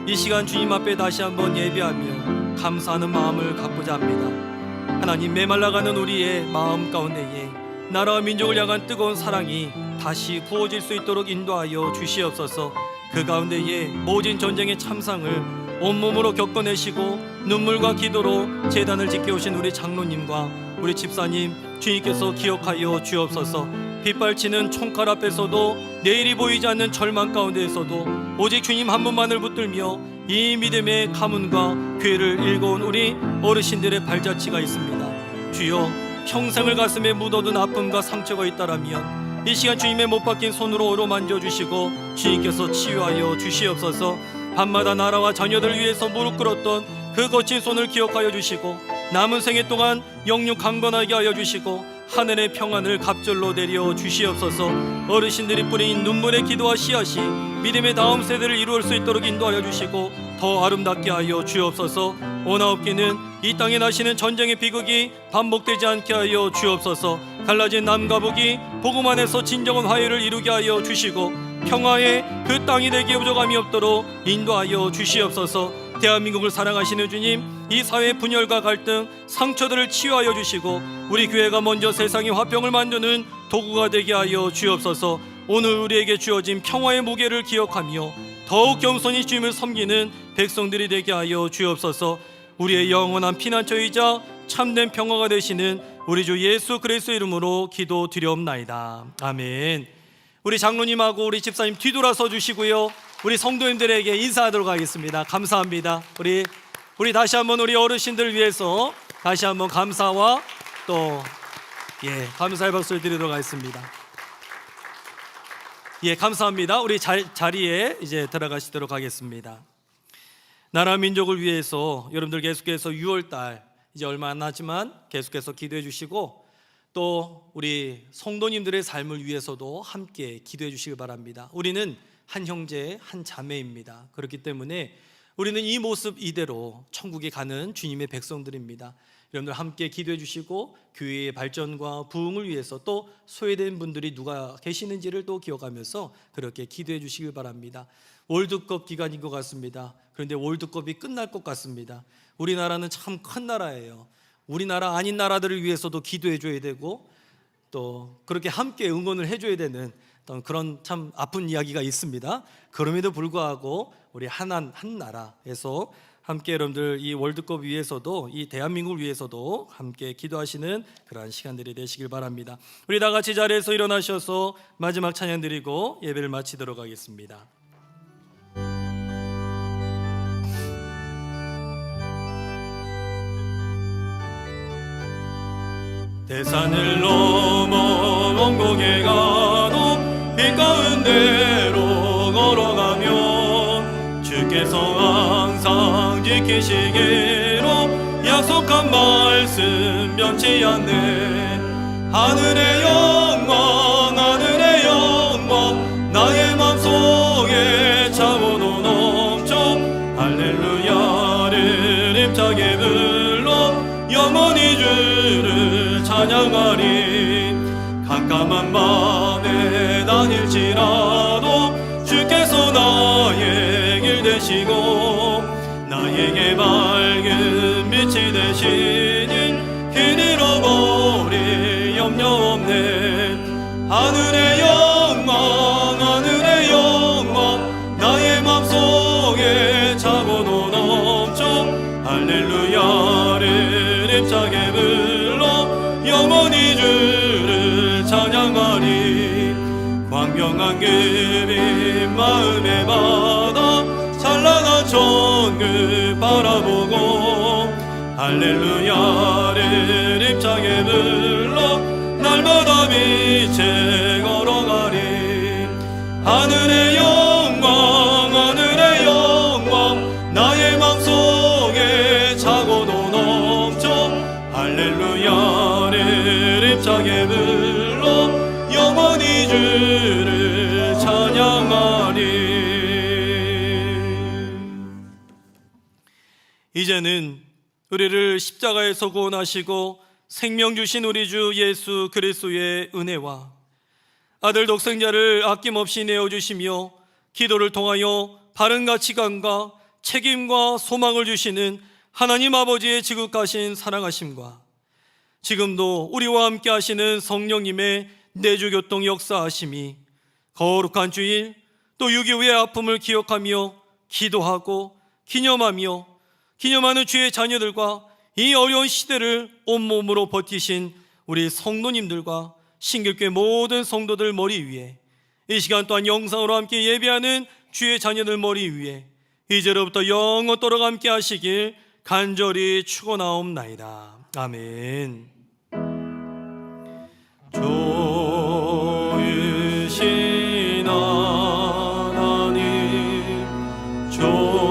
이 시간 주님 앞에 다시 한번 예배하며 감사하는 마음을 갖고자 합니다. 하나님, 메말라가는 우리의 마음 가운데에 나라와 민족을 향한 뜨거운 사랑이 다시 부어질 수 있도록 인도하여 주시옵소서. 그 가운데에 모진 전쟁의 참상을 온몸으로 겪어내시고 눈물과 기도로 제단을 지켜오신 우리 장로님과 우리 집사님, 주님께서 기억하여 주옵소서. 빗발치는 총칼 앞에서도, 내일이 보이지 않는 절망 가운데에서도 오직 주님 한 분만을 붙들며 이 믿음의 가문과 교회를 일궈온 우리 어르신들의 발자취가 있습니다. 주여, 평생을 가슴에 묻어둔 아픔과 상처가 있다라면 이 시간 주님의 못 박힌 손으로 어루만져 주시고 주님께서 치유하여 주시옵소서. 밤마다 나라와 자녀들 위해서 무릎 꿇었던 그 거친 손을 기억하여 주시고 남은 생애 동안 영육 강건하게 하여 주시고 하늘의 평안을 갑절로 내려 주시옵소서. 어르신들이 뿌린 눈물의 기도와 씨앗이 믿음의 다음 세대를 이루을 수 있도록 인도하여 주시고 더 아름답게 하여 주옵소서. 오나옵기는 이 땅에 나시는 전쟁의 비극이 반복되지 않게 하여 주옵소서. 갈라진 남과 북이 복음 안에서 진정한 화해를 이루게 하여 주시고 평화의 그 땅이 되기에 부족함이 없도록 인도하여 주시옵소서. 대한민국을 사랑하시는 주님, 이 사회의 분열과 갈등, 상처들을 치유하여 주시고 우리 교회가 먼저 세상의 화평을 만드는 도구가 되게 하여 주옵소서. 오늘 우리에게 주어진 평화의 무게를 기억하며 더욱 겸손히 주님을 섬기는 백성들이 되게 하여 주옵소서. 우리의 영원한 피난처이자 참된 평화가 되시는 우리 주 예수 그리스도의 이름으로 기도드리옵나이다. 아멘. 우리 장로님하고 우리 집사님 뒤돌아서 주시고요, 우리 성도님들에게 인사하도록 하겠습니다. 감사합니다. 우리 다시 한번 우리 어르신들 위해서 다시 한번 감사와 또 감사의 박수를 드리도록 하겠습니다. 감사합니다. 우리 자리에 이제 들어가시도록 하겠습니다. 나라 민족을 위해서 여러분들 계속해서 6월달 이제 얼마 안 남았지만 계속해서 기도해 주시고 또 우리 성도님들의 삶을 위해서도 함께 기도해 주시길 바랍니다. 우리는 한 형제 한 자매입니다. 그렇기 때문에 우리는 이 모습 이대로 천국에 가는 주님의 백성들입니다. 여러분들 함께 기도해 주시고 교회의 발전과 부흥을 위해서 또 소외된 분들이 누가 계시는지를 또 기억하면서 그렇게 기도해 주시길 바랍니다. 월드컵 기간인 것 같습니다. 그런데 월드컵이 끝날 것 같습니다. 우리나라는 참 큰 나라예요. 우리나라 아닌 나라들을 위해서도 기도해 줘야 되고 또 그렇게 함께 응원을 해줘야 되는 그런 참 아픈 이야기가 있습니다. 그럼에도 불구하고 우리 한 나라에서 함께 여러분들 이 월드컵 위해서도 이 대한민국을 위해서도 함께 기도하시는 그러한 시간들이 되시길 바랍니다. 우리 다 같이 자리에서 일어나셔서 마지막 찬양 드리고 예배를 마치도록 하겠습니다. 대산을 넘어 원곡에 가도 빛 가운데로 걸어가면 주께서 항상 지키시기로 약속한 말씀 변치 않네. 하늘의 영광 하늘의 영광 나의 맘속에 차고도 넘쳐 할렐루야를 힘차게 불러 영원히 주를 찬양하리. 깜깜한 밤에 다닐지라도 주께서 나의 길 되시고 나에게 밝은 빛이 되시니 길 잃어버릴 염려 없네. 하늘의 영광 하늘의 영광 나의 맘속에 차고도 넘쳐 할렐루야를 힘차게 불러 영원히 주를 찬양하리. 광명한 그빛 마음에 받아 찬란한 천국 바라보고 할렐루야를 힘차게 불러 날마다 빛에 걸어가리. 하늘의 영광 하늘의 영광 나의 맘속에 차고도 넘쳐 할렐루야를 힘차게 불러 영원히 주를 찬양하리. 이제는 우리를 십자가에서 구원하시고 생명 주신 우리 주 예수 그리스도의 은혜와 아들 독생자를 아낌없이 내어주시며 기도를 통하여 바른 가치관과 책임과 소망을 주시는 하나님 아버지의 지극하신 사랑하심과 지금도 우리와 함께 하시는 성령님의 내주교통 역사하심이 거룩한 주일 또 6.25의 아픔을 기억하며 기도하고 기념하는 주의 자녀들과 이 어려운 시대를 온몸으로 버티신 우리 성도님들과 신길교회 모든 성도들 머리 위에, 이 시간 또한 영상으로 함께 예배하는 주의 자녀들 머리 위에 이제로부터 영원토록 함께 하시길 간절히 축원하옵나이다. 아멘. 조이신 하나님, 조이신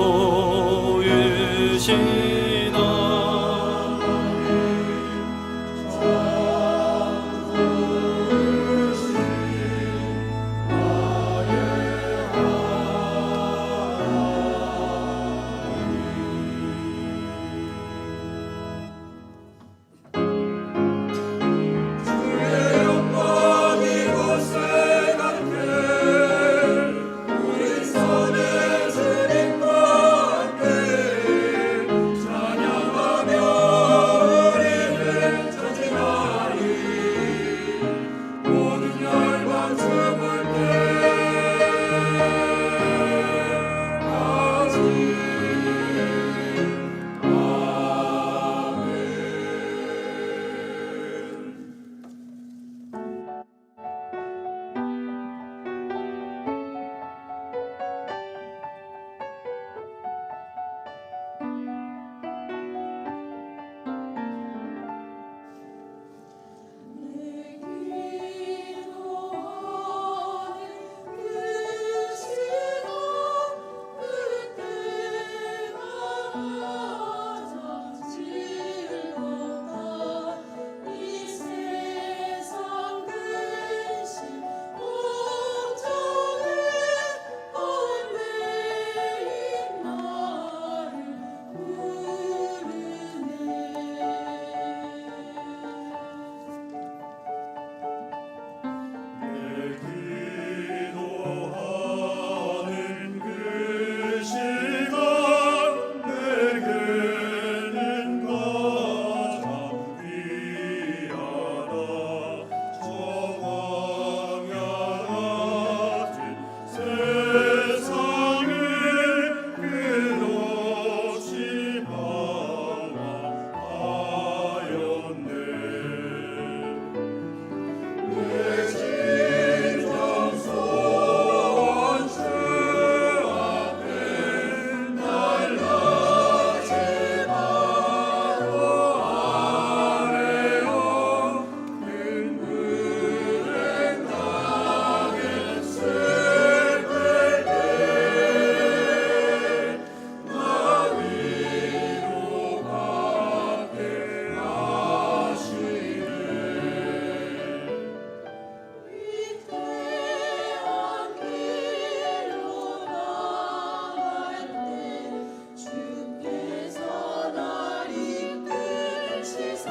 주께서 날 이끄시사